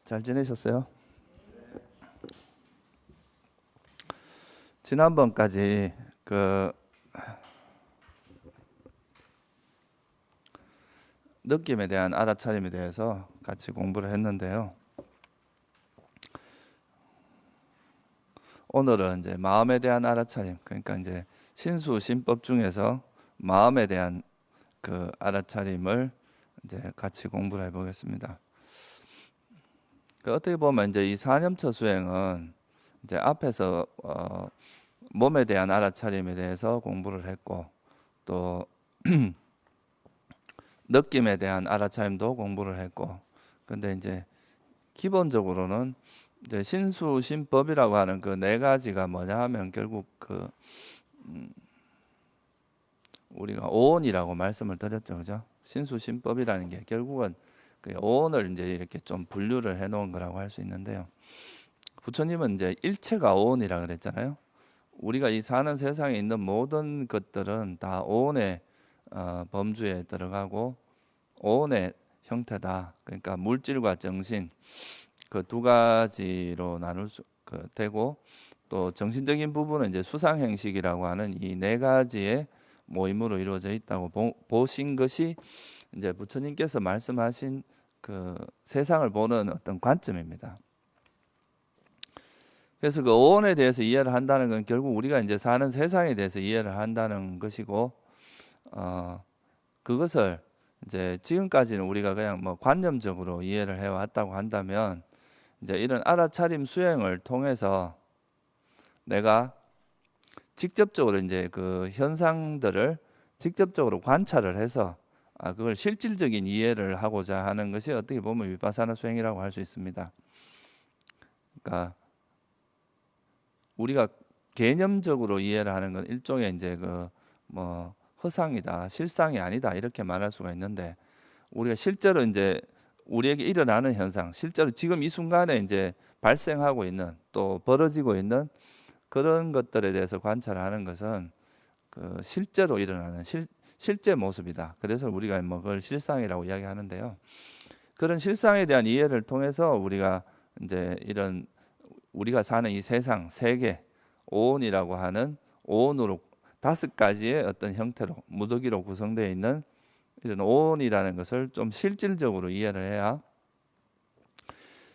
잘 지내셨어요? 지난번까지 느낌에 대한 알아차림에 대해서 같이 공부를 했는데요. 오늘은 이제 마음에 대한 알아차림, 그러니까 이제 신수신법 중에서 마음에 대한 그 알아차림을 이제 같이 공부를 해보겠습니다. 어떻게 보면 이제 이 사념처 수행은 이제 앞에서 몸에 대한 알아차림에 대해서 공부를 했고, 또 느낌에 대한 알아차림도 공부를 했고, 근데 이제 기본적으로는 이제 신수신법이라고 하는 그 네 가지가 뭐냐 하면 결국 우리가 오온이라고 말씀을 드렸죠, 그죠? 신수신법이라는 게 결국은 그 오온을 이제 이렇게 좀 분류를 해놓은 거라고 할 수 있는데요. 부처님은 이제 일체가 오온이라 그랬잖아요. 우리가 이 사는 세상에 있는 모든 것들은 다 오온의 범주에 들어가고 오온의 형태다. 그러니까 물질과 정신 그 두 가지로 나눌 수 되고, 또 정신적인 부분은 이제 수상행식이라고 하는 이 네 가지의 모임으로 이루어져 있다고 보신 것이 이제 부처님께서 말씀하신 그 세상을 보는 어떤 관점입니다. 그래서 그 오온에 대해서 이해를 한다는 건 결국 우리가 이제 사는 세상에 대해서 이해를 한다는 것이고, 그것을 이제 지금까지는 우리가 그냥 뭐 관념적으로 이해를 해왔다고 한다면, 이제 이런 알아차림 수행을 통해서 내가 직접적으로 이제 그 현상들을 직접적으로 관찰을 해서 그걸 실질적인 이해를 하고자 하는 것이 어떻게 보면 위파사나 수행이라고 할 수 있습니다. 그러니까 우리가 개념적으로 이해를 하는 건 일종의 이제 그 뭐 허상이다, 실상이 아니다 이렇게 말할 수가 있는데, 우리가 실제로 이제 우리에게 일어나는 현상, 실제로 지금 이 순간에 이제 발생하고 있는 또 벌어지고 있는 그런 것들에 대해서 관찰하는 것은 그 실제로 일어나는 실제 모습이다. 그래서 우리가 뭐 그걸 실상이라고 이야기하는데요. 그런 실상에 대한 이해를 통해서 우리가 이제 이런 우리가 사는 이 세상, 세계, 오온이라고 하는 오온으로 5가지의 어떤 형태로 무더기로 구성되어 있는 이런 오온이라는 것을 좀 실질적으로 이해를 해야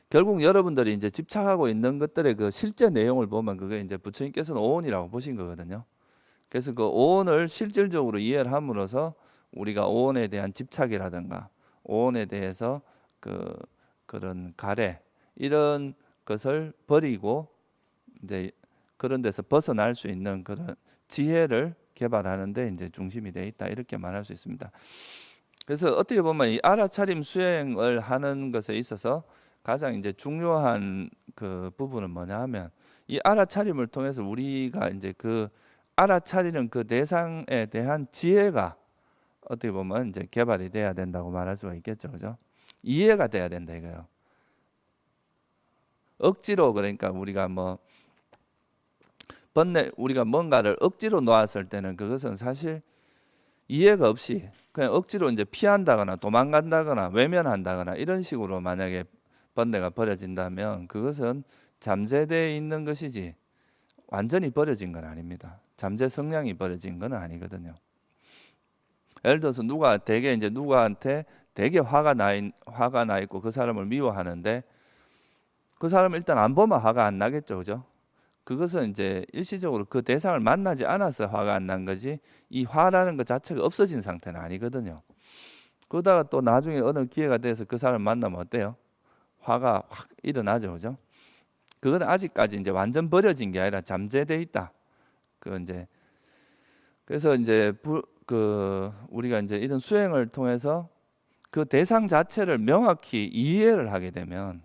결국 여러분들이 이제 집착하고 있는 것들의 그 실제 내용을 보면 그게 이제 부처님께서는 오온이라고 보신 거거든요. 그래서 그 오온을 실질적으로 이해를 함으로써 우리가 오온에 대한 집착이라든가 오온에 대해서 그런 가래 이런 것을 버리고 이제 그런 데서 벗어날 수 있는 그런 지혜를 개발하는데 이제 중심이 되어 있다 이렇게 말할 수 있습니다. 그래서 어떻게 보면 이 알아차림 수행을 하는 것에 있어서 가장 이제 중요한 그 부분은 뭐냐 하면 이 알아차림을 통해서 우리가 이제 그 알아차리는 그 대상에 대한 지혜가 어떻게 보면 이제 개발이 돼야 된다고 말할 수가 있겠죠, 그죠? 이해가 돼야 된다 이거요. 억지로 그러니까 우리가 뭐 우리가 뭔가를 억지로 놓았을 때는 그것은 사실 이해가 없이 그냥 억지로 이제 피한다거나 도망간다거나 외면한다거나 이런 식으로 만약에 번뇌가 버려진다면 그것은 잠재되어 있는 것이지 완전히 버려진 건 아닙니다. 잠재 성향이 버려진 건 아니거든요. 예를 들어서 누구한테 되게 화가 나 있고 그 사람을 미워하는데 그 사람을 일단 안 보면 화가 안 나겠죠, 그죠? 그것은 이제 일시적으로 그 대상을 만나지 않아서 화가 안 난 거지 이 화라는 것 자체가 없어진 상태는 아니거든요. 그러다가 또 나중에 어느 기회가 돼서 그 사람을 만나면 어때요? 화가 확 일어나죠, 그죠? 그건 아직까지 이제 완전 버려진 게 아니라 잠재돼 있다. 그래서 이제 우리가 이제 이런 수행을 통해서 그 대상 자체를 명확히 이해를 하게 되면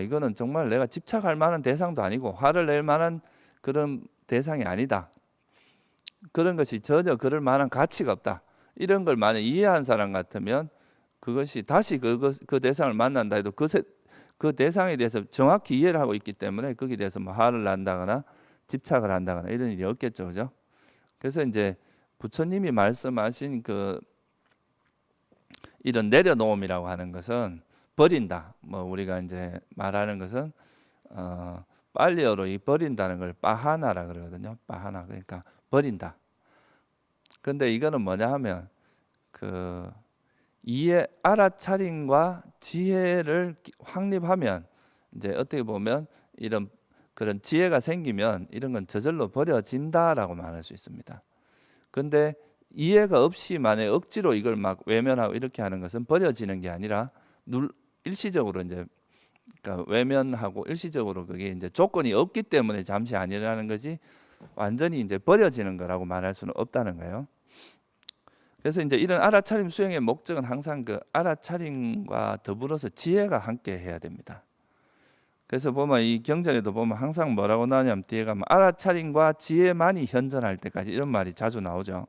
이거는 정말 내가 집착할 만한 대상도 아니고 화를 낼 만한 그런 대상이 아니다. 그런 것이 전혀 그럴 만한 가치가 없다. 이런 걸 만약 이해한 사람 같으면 그것이 다시 그 대상을 만난다 해도 그 대상에 대해서 정확히 이해를 하고 있기 때문에 거기에 대해서 뭐 화를 난다거나 집착을 한다거나 이런 일이 없겠죠, 그죠? 그래서 이제 부처님이 말씀하신 이런 내려놓음이라고 하는 것은 버린다. 뭐 우리가 이제 말하는 것은 빨리어로 이 버린다는 걸 빠하나라 그러거든요. 빠하나 그러니까 버린다. 근데 이거는 뭐냐 하면 그 이해 알아차림과 지혜를 확립하면 이제 어떻게 보면 이런 그런 지혜가 생기면 이런 건 저절로 버려진다라고 말할 수 있습니다. 근데 이해가 없이 만약에 억지로 이걸 막 외면하고 이렇게 하는 것은 버려지는 게 아니라 일시적으로 이제 그러니까 외면하고 일시적으로 그게 이제 조건이 없기 때문에 잠시 아니라는 거지 완전히 이제 버려지는 거라고 말할 수는 없다는 거예요. 그래서 이제 이런 알아차림 수행의 목적은 항상 그 알아차림과 더불어서 지혜가 함께 해야 됩니다. 그래서 보면 이 경전에도 보면 항상 뭐라고 나오냐면 뒤에 가면 알아차림과 지혜만이 현존할 때까지 이런 말이 자주 나오죠.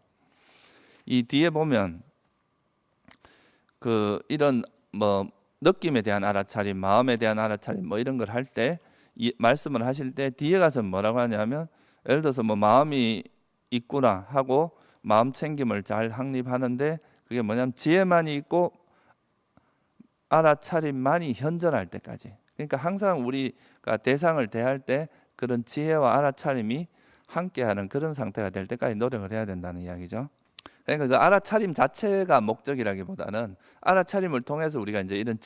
이 뒤에 보면 그 이런 뭐 느낌에 대한 알아차림, 마음에 대한 알아차림 뭐 이런 걸 할 때 말씀을 하실 때 뒤에 가서 뭐라고 하냐면 예를 들어서 뭐 마음이 있구나 하고 마음 챙김을 잘 확립하는데 그게 뭐냐면 지혜만이 있고 알아차림만이 현존할 때까지. 그러니까 항상 우리가 대상을 대할 때 그런 지혜와 알아차림이 함께하는 그런 상태가 될 때까지 노력을 해야 된다는 이야기죠. 그러니까 그 알아차림 자체가 목적이라기보다는 알아차림을 통해서 우리가 이제 이런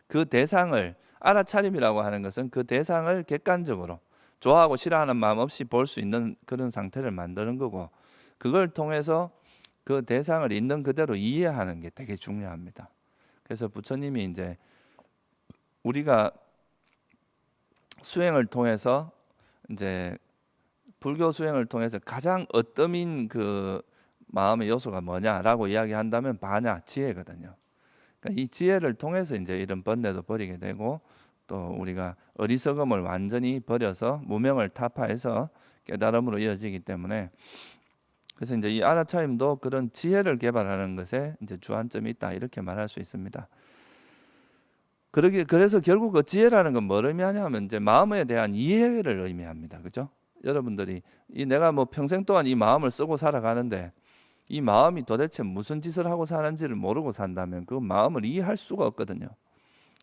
그 대상을 알아차림이라고 하는 것은 그 대상을 객관적으로 좋아하고 싫어하는 마음 없이 볼 수 있는 그런 상태를 만드는 거고 그걸 통해서 그 대상을 있는 그대로 이해하는 게 되게 중요합니다. 그래서 부처님이 이제 우리가 수행을 통해서 이제 불교 수행을 통해서 가장 어떠민 그 마음의 요소가 뭐냐라고 이야기한다면 바냐 지혜거든요. 그러니까 이 지혜를 통해서 이제 이런 번뇌도 버리게 되고 또 우리가 어리석음을 완전히 버려서 무명을 타파해서 깨달음으로 이어지기 때문에 그래서 이제 이 알아차림도 그런 지혜를 개발하는 것에 이제 주안점이 있다 이렇게 말할 수 있습니다. 그래서 결국 그 지혜라는 건 뭘 의미하냐면 이제 마음에 대한 이해를 의미합니다. 그죠? 여러분들이 내가 뭐 평생 동안 이 마음을 쓰고 살아가는데 이 마음이 도대체 무슨 짓을 하고 사는지를 모르고 산다면 그 마음을 이해할 수가 없거든요.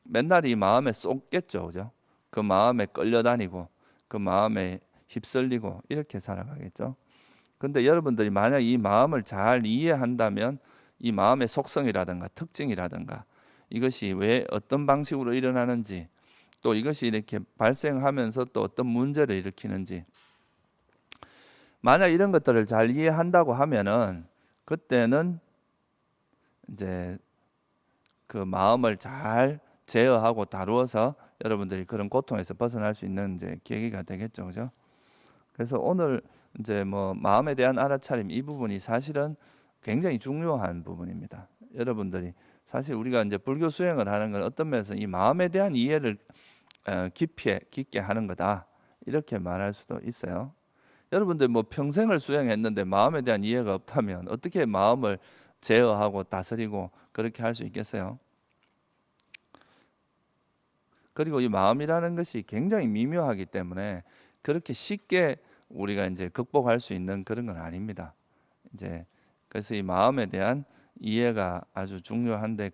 맨날 이 마음에 쏟겠죠. 그죠? 그 마음에 끌려다니고 그 마음에 휩쓸리고 이렇게 살아가겠죠. 근데 여러분들이 만약 이 마음을 잘 이해한다면 이 마음의 속성이라든가 특징이라든가 이것이 왜 어떤 방식으로 일어나는지 또 이것이 이렇게 발생하면서 또 어떤 문제를 일으키는지 만약 이런 것들을 잘 이해한다고 하면은 그때는 이제 그 마음을 잘 제어하고 다루어서 여러분들이 그런 고통에서 벗어날 수 있는 이제 계기가 되겠죠. 그죠? 그래서 오늘 이제 뭐 마음에 대한 알아차림 이 부분이 사실은 굉장히 중요한 부분입니다. 여러분들이 사실 우리가 이제 불교 수행을 하는 건 어떤 면에서 이 마음에 대한 이해를 깊게 하는 거다 이렇게 말할 수도 있어요. 여러분들 뭐 평생을 수행했는데 마음에 대한 이해가 없다면 어떻게 마음을 제어하고 다스리고 그렇게 할 수 있겠어요? 그리고 이 마음이라는 것이 굉장히 미묘하기 때문에 그렇게 쉽게 우리가 이제 극복할 수 있는 그런 건 아닙니다. 이제 그래서 이 마음에 대한 이해가 아주 중요한데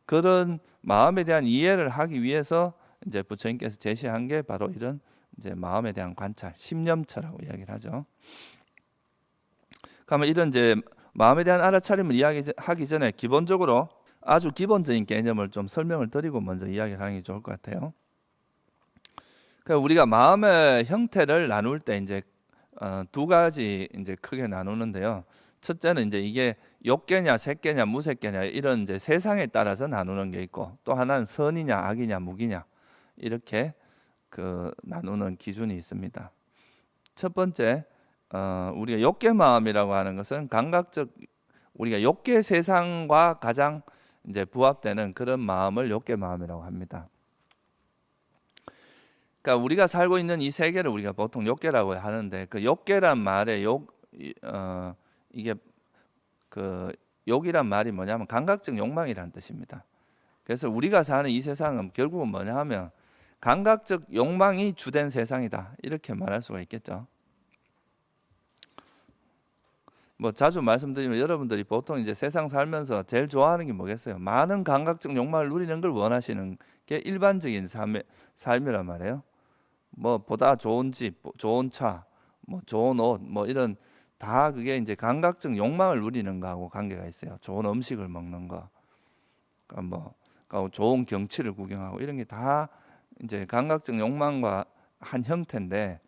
그런 마음에 대한 이해를 하기 위해서 이제 부처님께서 제시한 게 바로 이런 이제 마음에 대한 관찰, 심념처라고 이야기를 하죠. 그러면 이런 이제 마음에 대한 알아차림을 이야기하기 전에 기본적으로 아주 기본적인 개념을 좀 설명을 드리고 먼저 이야기를 하는 게 좋을 것 같아요. 그러니까 우리가 마음의 형태를 나눌 때 이제 두 가지 이제 크게 나누는데요. 첫째는 이제 이게 욕계냐, 색계냐, 무색계냐 이런 이제 세상에 따라서 나누는 게 있고 또 하나는 선이냐, 악이냐, 무기냐 이렇게 그 나누는 기준이 있습니다. 첫 번째 우리가 욕계 마음이라고 하는 것은 감각적 우리가 욕계 세상과 가장 이제 부합되는 그런 마음을 욕계 마음이라고 합니다. 그러니까 우리가 살고 있는 이 세계를 우리가 보통 욕계라고 하는데 그 욕계란 말에 이게 그 욕이란 말이 뭐냐면 감각적 욕망이라는 뜻입니다. 그래서 우리가 사는 이 세상은 결국은 뭐냐 하면 감각적 욕망이 주된 세상이다 이렇게 말할 수가 있겠죠. 뭐 자주 말씀드리면 여러분들이 보통 이제 세상 살면서 제일 좋아하는 게 뭐겠어요? 많은 감각적 욕망을 누리는 걸 원하시는 게 일반적인 삶이란 말이에요. 뭐 보다 좋은 집, 좋은 차, 뭐 좋은 옷, 뭐 이런 다 그게 이제 감각적 욕망을 누리는 거하고 관계가 있어요. 좋은 음식을 먹는 거, 그러니까 뭐 그러니까 좋은 경치를 구경하고 이런 게 다 이제 감각적 욕망과 한 형태인데,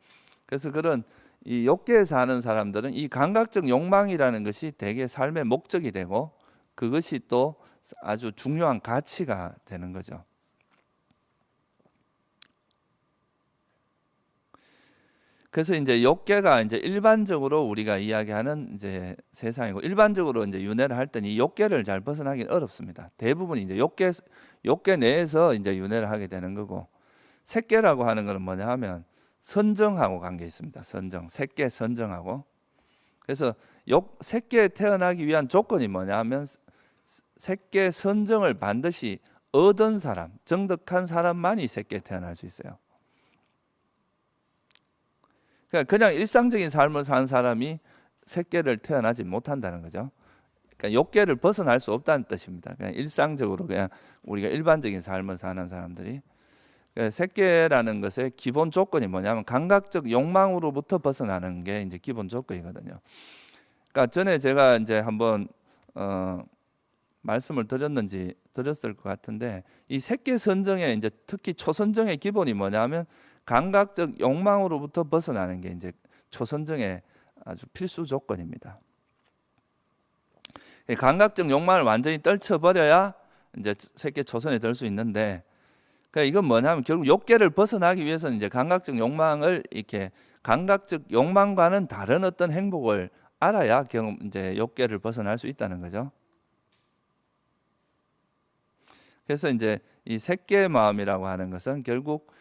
그래서 그런 이 욕계에 사는 사람들은 이 감각적 욕망이라는 것이 대개 삶의 목적이 되고 그것이 또 아주 중요한 가치가 되는 거죠. 그래서 이제 욕계가 이제 일반적으로 우리가 이야기하는 이제 세상이고, 일반적으로 이제 윤회를 할 때는 이 욕계를 잘 벗어나기는 어렵습니다. 대부분 이제 욕계 내에서 이제 윤회를 하게 되는 거고, 색계라고 하는 것은 뭐냐 하면 선정하고 관계 있습니다. 색계 선정하고. 그래서 색계에 태어나기 위한 조건이 뭐냐 하면 색계 선정을 반드시 얻은 사람, 정득한 사람만이 색계에 태어날 수 있어요. 그냥 일상적인 삶을 사는 사람이 색계를 태어나지 못한다는 거죠. 그러니까 욕계를 벗어날 수 없다는 뜻입니다. 그냥 일상적으로 그냥 우리가 일반적인 삶을 사는 사람들이. 색계라는 것의 기본 조건이 뭐냐면 감각적 욕망으로부터 벗어나는 게 이제 기본 조건이거든요. 그러니까 전에 제가 이제 한번 말씀을 드렸을 것 같은데, 이 색계 선정의 이제 특히 초선정의 기본이 뭐냐면 감각적 욕망으로부터 벗어나는 게 이제 초선정의 아주 필수 조건입니다. 감각적 욕망을 완전히 떨쳐버려야 이제 색계 초선에 들 수 있는데, 그러니까 이건 뭐냐면 결국 욕계를 벗어나기 위해서는 이제 감각적 욕망을 이렇게 감각적 욕망과는 다른 어떤 행복을 알아야 이제 욕계를 벗어날 수 있다는 거죠. 그래서 이제 이 색계 마음이라고 하는 것은 결국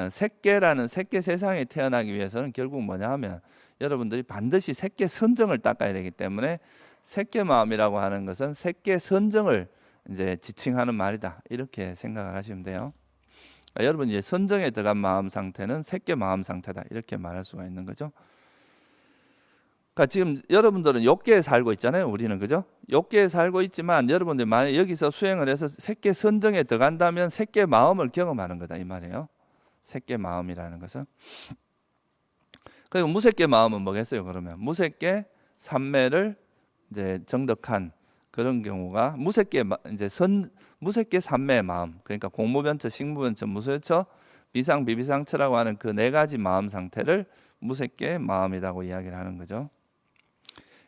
색계라는 색계 세상에 태어나기 위해서는 결국 뭐냐 하면 여러분들이 반드시 색계 선정을 닦아야 되기 때문에 색계 마음이라고 하는 것은 색계 선정을 이제 지칭하는 말이다, 이렇게 생각을 하시면 돼요. 그러니까 여러분 이제 선정에 들어간 마음 상태는 색계 마음 상태다, 이렇게 말할 수가 있는 거죠. 그러니까 지금 여러분들은 욕계에 살고 있잖아요. 우리는, 그죠? 욕계에 살고 있지만 여러분들이 만약 여기서 수행을 해서 색계 선정에 들어간다면 색계 마음을 경험하는 거다, 이 말이에요. 색계 마음이라는 것은. 그리고 무색계 마음은 뭐겠어요? 그러면 무색계 삼매를 이제 정득한 그런 경우가 무색계 삼매의 마음, 그러니까 공무변처, 식무변처, 무소유처, 비상, 비비상처라고 하는 그 네 가지 마음 상태를 무색계 마음이라고 이야기를 하는 거죠.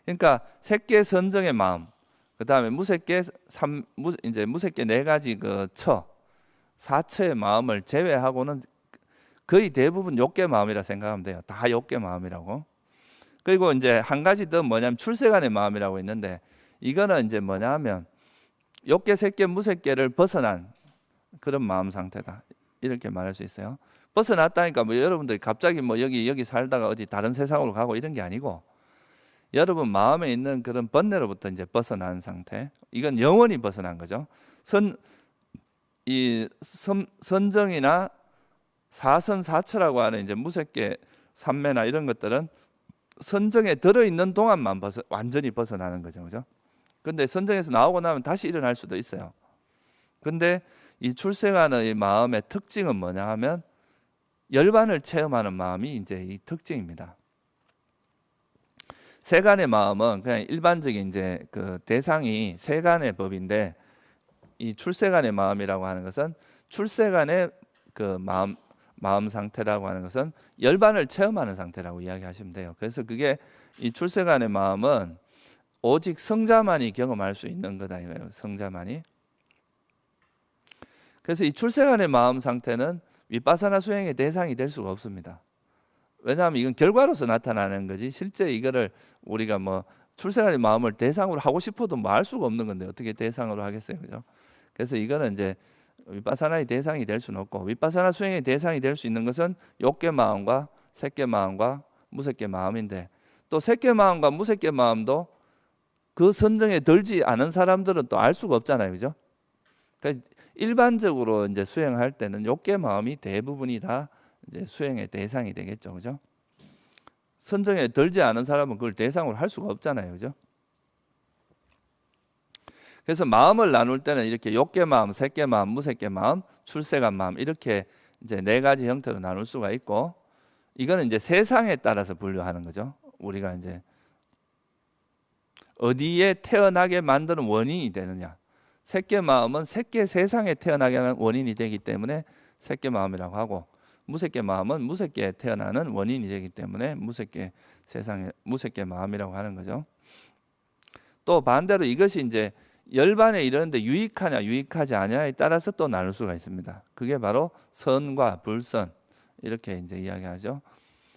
그러니까 색계 선정의 마음, 그 다음에 무색계 네 가지 그 사처의 마음을 제외하고는 거의 대부분 욕계 마음이라 생각하면 돼요. 다 욕계 마음이라고. 그리고 이제 한 가지 더 뭐냐면 출세간의 마음이라고 있는데, 이거는 이제 뭐냐 하면 욕계, 색계, 무색계를 벗어난 그런 마음 상태다, 이렇게 말할 수 있어요. 벗어났다니까 뭐 여러분들이 갑자기 뭐 여기 살다가 어디 다른 세상으로 가고 이런 게 아니고, 여러분 마음에 있는 그런 번뇌로부터 이제 벗어난 상태, 이건 영원히 벗어난 거죠. 선정이나 사선사처라고 하는 이제 무색계 삼매나 이런 것들은 선정에 들어있는 동안만 완전히 벗어나는 거죠, 그죠? 근데 선정에서 나오고 나면 다시 일어날 수도 있어요. 근데 이 출세하는 이 마음의 특징은 뭐냐 하면 열반을 체험하는 마음이 이제 이 특징입니다. 세간의 마음은 그냥 일반적인 이제 그 대상이 세간의 법인데, 이 출세간의 마음이라고 하는 것은 출세간의 그 마음 상태라고 하는 것은 열반을 체험하는 상태라고 이야기하시면 돼요. 그래서 그게 이 출세간의 마음은 오직 성자만이 경험할 수 있는 거다 이거예요. 성자만이. 그래서 이 출세간의 마음 상태는 위파사나 수행의 대상이 될 수가 없습니다. 왜냐하면 이건 결과로서 나타나는 거지, 실제 이거를 우리가 뭐 출세간의 마음을 대상으로 하고 싶어도 뭐 할 수가 없는 건데 어떻게 대상으로 하겠어요, 그죠? 그래서 이거는 이제 위파사나의 대상이 될 수는 없고, 위파사나 수행의 대상이 될 수 있는 것은 욕계 마음과 색계 마음과 무색계 마음인데, 또 색계 마음과 무색계 마음도 그 선정에 들지 않은 사람들은 또 알 수가 없잖아요, 그죠? 그러니까 일반적으로 이제 수행할 때는 욕계 마음이 대부분이 다 이제 수행의 대상이 되겠죠, 그죠? 선정에 들지 않은 사람은 그걸 대상으로 할 수가 없잖아요. 그죠? 그래서 마음을 나눌 때는 이렇게 욕계 마음, 색계 마음, 무색계 마음, 출세간 마음 이렇게 이제 네 가지 형태로 나눌 수가 있고, 이거는 이제 세상에 따라서 분류하는 거죠. 우리가 이제 어디에 태어나게 만드는 원인이 되느냐. 색계 마음은 색계 세상에 태어나게 하는 원인이 되기 때문에 색계 마음이라고 하고, 무색계 마음은 무색계에 태어나는 원인이 되기 때문에 무색계 세상에 무색계 마음이라고 하는 거죠. 또 반대로 이것이 이제 열반에 이르는데 유익하냐 유익하지 않냐에 따라서 또 나눌 수가 있습니다. 그게 바로 선과 불선 이렇게 이제 이야기하죠.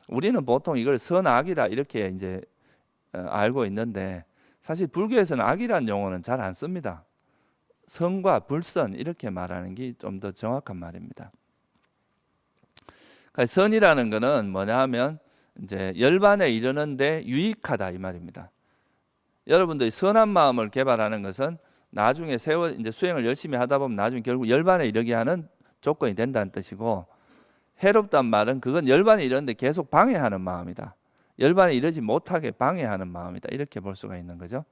우리는 보통 이걸 선악이다 이렇게 이제 알고 있는데, 사실 불교에서는 악이라는 용어는 잘 안 씁니다. 선과 불선 이렇게 말하는 게 좀 더 정확한 말입니다. 그러니까 선이라는 거는 뭐냐 하면 이제 열반에 이르는데 유익하다 이 말입니다. 여러분들이 선한 마음을 개발하는 것은 나중에 이제 수행을 열심히 하다 보면 나중에 결국 열반에 이르게 하는 조건이 된다는 뜻이고, 해롭단 말은 그건 열반에 이르는데 계속 방해하는 마음이다. 열반에 이르지 못하게 방해하는 마음이다. 이렇게 볼 수가 있는 거죠.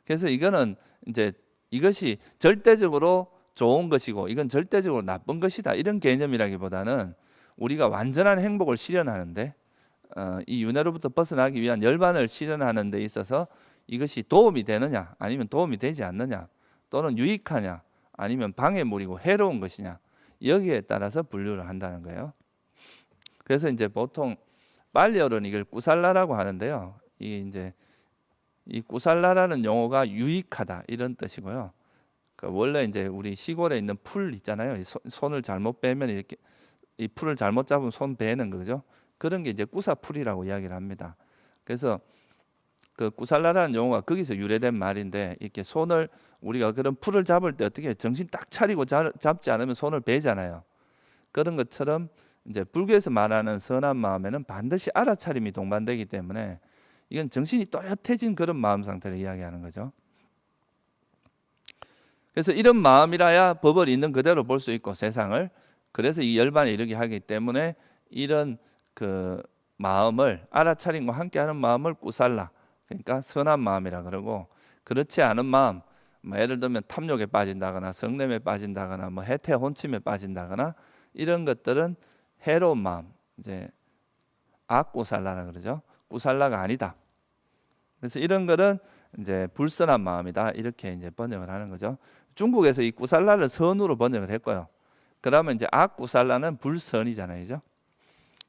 그래서 이거는 이제 이것이 절대적으로 좋은 것이고 이건 절대적으로 나쁜 것이다. 이런 개념이라기보다는 우리가 완전한 행복을 실현하는데 이 윤회로부터 벗어나기 위한 열반을 실현하는 데 있어서 이것이 도움이 되느냐 아니면 도움이 되지 않느냐, 또는 유익하냐 아니면 방해물이고 해로운 것이냐, 여기에 따라서 분류를 한다는 거예요. 그래서 이제 보통 빨리어로는 이걸 꾸살라라고 하는데요. 이 꾸살라라는 용어가 유익하다 이런 뜻이고요. 원래 이제 우리 시골에 있는 풀 있잖아요. 손을 잘못 빼면 이렇게 이 풀을 잘못 잡으면 손 베는 거죠. 그런 게 이제 꾸사풀이라고 이야기를 합니다. 그래서 그 꾸살라라는 용어가 거기서 유래된 말인데, 이렇게 손을 우리가 그런 풀을 잡을 때 어떻게 정신 딱 차리고 잡지 않으면 손을 베잖아요. 그런 것처럼 이제 불교에서 말하는 선한 마음에는 반드시 알아차림이 동반되기 때문에 이건 정신이 또렷해진 그런 마음 상태를 이야기하는 거죠. 그래서 이런 마음이라야 법을 있는 그대로 볼 수 있고 세상을, 그래서 이 열반에 이르게 하기 때문에 이런 그 마음을 알아차림과 함께하는 마음을 꾸살라, 그러니까 선한 마음이라 그러고, 그렇지 않은 마음, 뭐 예를 들면 탐욕에 빠진다거나 성냄에 빠진다거나 뭐 해태 혼침에 빠진다거나 이런 것들은 해로운 마음, 이제 악꾸살라라 그러죠. 꾸살라가 아니다. 그래서 이런 거는 이제 불선한 마음이다 이렇게 이제 번역을 하는 거죠. 중국에서 이 꾸살라를 선으로 번역을 했고요. 그러면 이제 악꾸살라는 불선이잖아요, 그죠?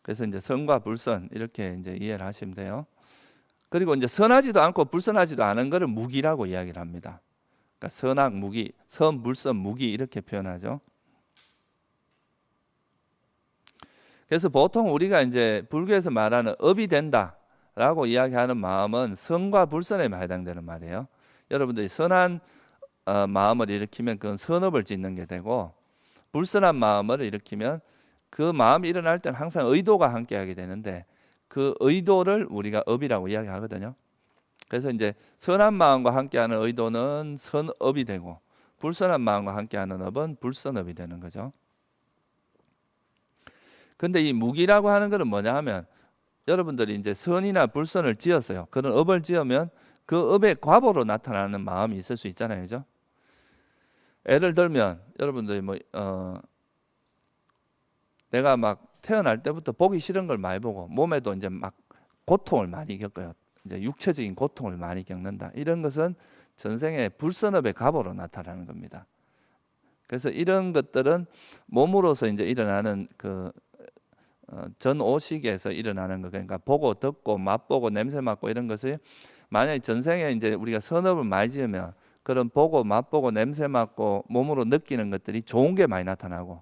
그래서 이제 선과 불선 이렇게 이제 이해를 하시면 돼요. 그리고 이제 선하지도 않고 불선하지도 않은 거를 무기라고 이야기를 합니다. 그러니까 선악 무기, 선, 불선, 무기 이렇게 표현하죠. 그래서 보통 우리가 이제 불교에서 말하는 업이 된다라고 이야기하는 마음은 선과 불선에 해당되는 말이에요. 여러분들이 선한 마음을 일으키면 그건 선업을 짓는 게 되고, 불선한 마음을 일으키면 그 마음이 일어날 때는 항상 의도가 함께하게 되는데 그 의도를 우리가 업이라고 이야기하거든요. 그래서 이제 선한 마음과 함께하는 의도는 선업이 되고, 불선한 마음과 함께하는 업은 불선업이 되는 거죠. 근데 이 무기라고 하는 것은 뭐냐 하면, 여러분들이 이제 선이나 불선을 지었어요. 그런 업을 지으면 그 업의 과보로 나타나는 마음이 있을 수 있잖아요, 그죠? 예를 들면 여러분들이 내가 막 태어날 때부터 보기 싫은 걸 많이 보고 몸에도 이제 막 고통을 많이 겪어요. 이제 육체적인 고통을 많이 겪는다. 이런 것은 전생의 불선업의 과보로 나타나는 겁니다. 그래서 이런 것들은 몸으로서 이제 일어나는 그 전오식에서 일어나는 거, 그러니까 보고 듣고 맛보고 냄새 맡고 이런 것이 만약에 전생에 이제 우리가 선업을 많이 지으면 그런 보고 맛보고 냄새 맡고 몸으로 느끼는 것들이 좋은 게 많이 나타나고,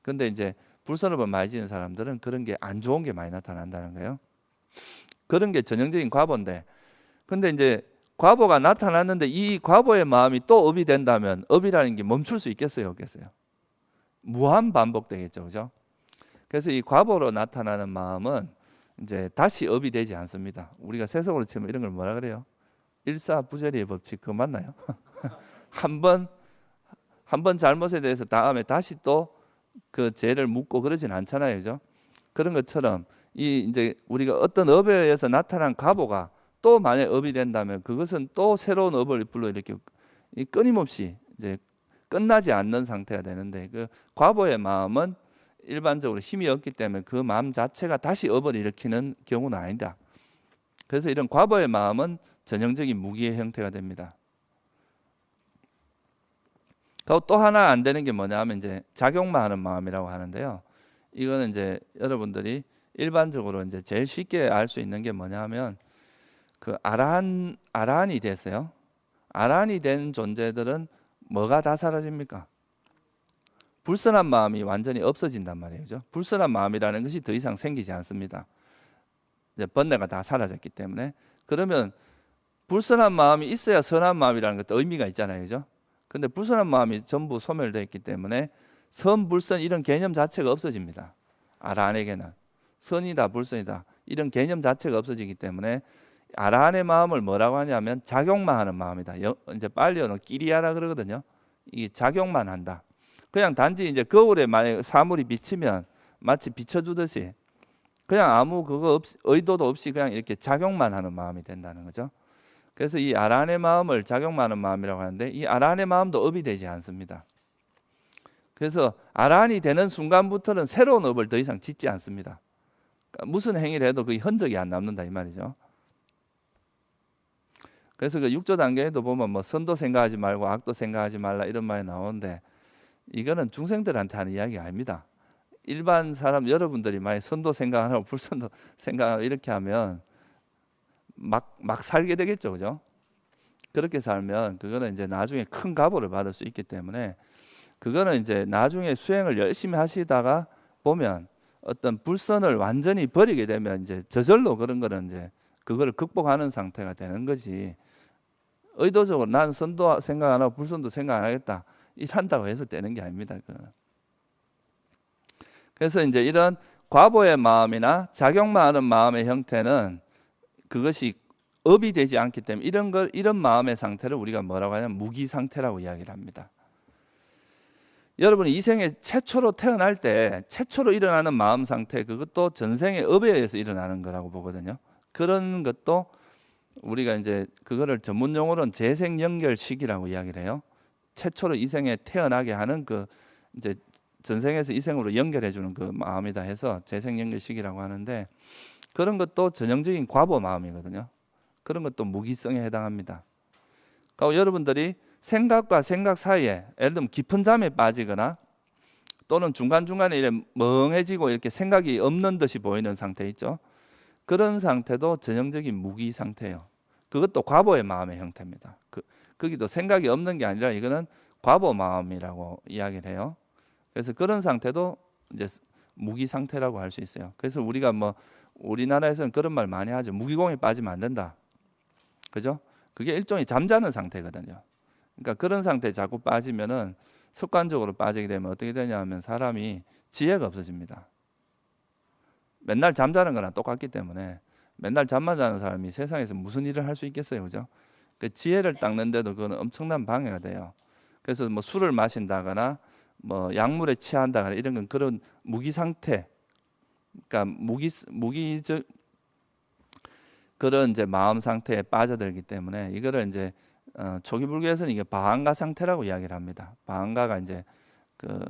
근데 이제 불선업을 많이 지는 사람들은 그런 게 안 좋은 게 많이 나타난다는 거예요. 그런 게 전형적인 과보인데, 근데 이제 과보가 나타났는데 이 과보의 마음이 또 업이 된다면 업이라는 게 멈출 수 있겠어요, 없겠어요? 무한 반복되겠죠, 그죠? 그래서 이 과보로 나타나는 마음은 이제 다시 업이 되지 않습니다. 우리가 세속으로 치면 이런 걸 뭐라 그래요? 일사부재리의 법칙, 그거 맞나요? 한 번 잘못에 대해서 다음에 다시 또 그 죄를 묻고 그러진 않잖아요, 그죠? 그런 것처럼 이 이제 우리가 어떤 업에 의해서 나타난 과보가 또 만약 업이 된다면 그것은 또 새로운 업을 불러 이렇게 끊임없이 이제 끝나지 않는 상태가 되는데, 그 과보의 마음은 일반적으로 힘이 없기 때문에 그 마음 자체가 다시 업을 일으키는 경우는 아니다. 그래서 이런 과보의 마음은 전형적인 무기의 형태가 됩니다. 그리고 또 하나 안 되는 게 뭐냐 하면 이제 작용만 하는 마음이라고 하는데요. 이거는 이제 여러분들이 일반적으로 이제 제일 쉽게 알 수 있는 게 뭐냐 하면 그 아라한이 됐어요. 아라한이 된 존재들은 뭐가 다 사라집니까? 불선한 마음이 완전히 없어진단 말이에요. 그죠? 불선한 마음이라는 것이 더 이상 생기지 않습니다. 이제 번뇌가 다 사라졌기 때문에. 그러면 불선한 마음이 있어야 선한 마음이라는 것도 의미가 있잖아요. 그죠? 근데 불선한 마음이 전부 소멸되어 있기 때문에 선, 불선 이런 개념 자체가 없어집니다. 아라한에게는 선이다, 불선이다 이런 개념 자체가 없어지기 때문에 아라한의 마음을 뭐라고 하냐면 작용만 하는 마음이다. 이제 빨리어는 끼리야라 그러거든요. 이게 작용만 한다. 그냥 단지 이제 거울에 만약 사물이 비치면 마치 비춰주듯이 그냥 아무 그거 없이, 의도도 없이 그냥 이렇게 작용만 하는 마음이 된다는 거죠. 그래서 이 아라한의 마음을 작용만 하는 마음이라고 하는데, 이 아라한의 마음도 업이 되지 않습니다. 그래서 아라한이 되는 순간부터는 새로운 업을 더 이상 짓지 않습니다. 그러니까 무슨 행위를 해도 그 흔적이 안 남는다 이 말이죠. 그래서 그 6조 단계에도 보면 뭐 선도 생각하지 말고 악도 생각하지 말라 이런 말이 나오는데, 이거는 중생들한테 하는 이야기가 아닙니다. 일반 사람 여러분들이 만약 선도 생각 안 하고 불선도 생각 안 하고 이렇게 하면 막 살게 되겠죠. 그죠? 그렇게 살면 그거는 이제 나중에 큰 가보를 받을 수 있기 때문에, 그거는 이제 나중에 수행을 열심히 하시다가 보면 어떤 불선을 완전히 버리게 되면 이제 저절로 그런 거는 이제 그거를 극복하는 상태가 되는 거지, 의도적으로 난 선도 생각 안 하고 불선도 생각 안 하겠다 이런다고 해서 되는 게 아닙니다. 그래서 이제 이런 과보의 마음이나 작용만 하는 마음의 형태는 그것이 업이 되지 않기 때문에 이런 마음의 상태를 우리가 뭐라고 하냐면 무기 상태라고 이야기를 합니다. 여러분이 이 생에 최초로 태어날 때 최초로 일어나는 마음 상태, 그것도 전생의 업에 의해서 일어나는 거라고 보거든요. 그런 것도 우리가 이제 그거를 전문 용어로는 재생 연결 시기라고 이야기를 해요. 최초로 이 생에 태어나게 하는 그 이제 전생에서 이 생으로 연결해 주는 그 마음이다 해서 재생 연결 시기라고 하는데, 그런 것도 전형적인 과보 마음이거든요. 그런 것도 무기성에 해당합니다. 그러니까 여러분들이 생각과 생각 사이에 예를 들면 깊은 잠에 빠지거나 또는 중간중간에 이렇게 멍해지고 이렇게 생각이 없는 듯이 보이는 상태 있죠. 그런 상태도 전형적인 무기 상태예요. 그것도 과보의 마음의 형태입니다. 거기도 생각이 없는 게 아니라 이거는 과보 마음이라고 이야기를 해요. 그래서 그런 상태도 이제 무기 상태라고 할 수 있어요. 그래서 우리가 뭐 우리나라에서는 그런 말 많이 하죠. 무기공에 빠지면 안 된다. 그죠? 그게 일종의 잠자는 상태거든요. 그러니까 그런 상태에 자꾸 빠지면은 습관적으로 빠지게 되면 어떻게 되냐면 사람이 지혜가 없어집니다. 맨날 잠자는 거랑 똑같기 때문에 맨날 잠만 자는 사람이 세상에서 무슨 일을 할 수 있겠어요. 그죠? 그 지혜를 닦는데도 그건 엄청난 방해가 돼요. 그래서 뭐 술을 마신다거나 뭐 약물에 취한다거나 이런 건 그런 무기 상태, 그러니까 무기적 그런 이제 마음 상태에 빠져들기 때문에 이거를 이제 초기 불교에서는 이게 방한가 상태라고 이야기를 합니다. 방한가가 이제 그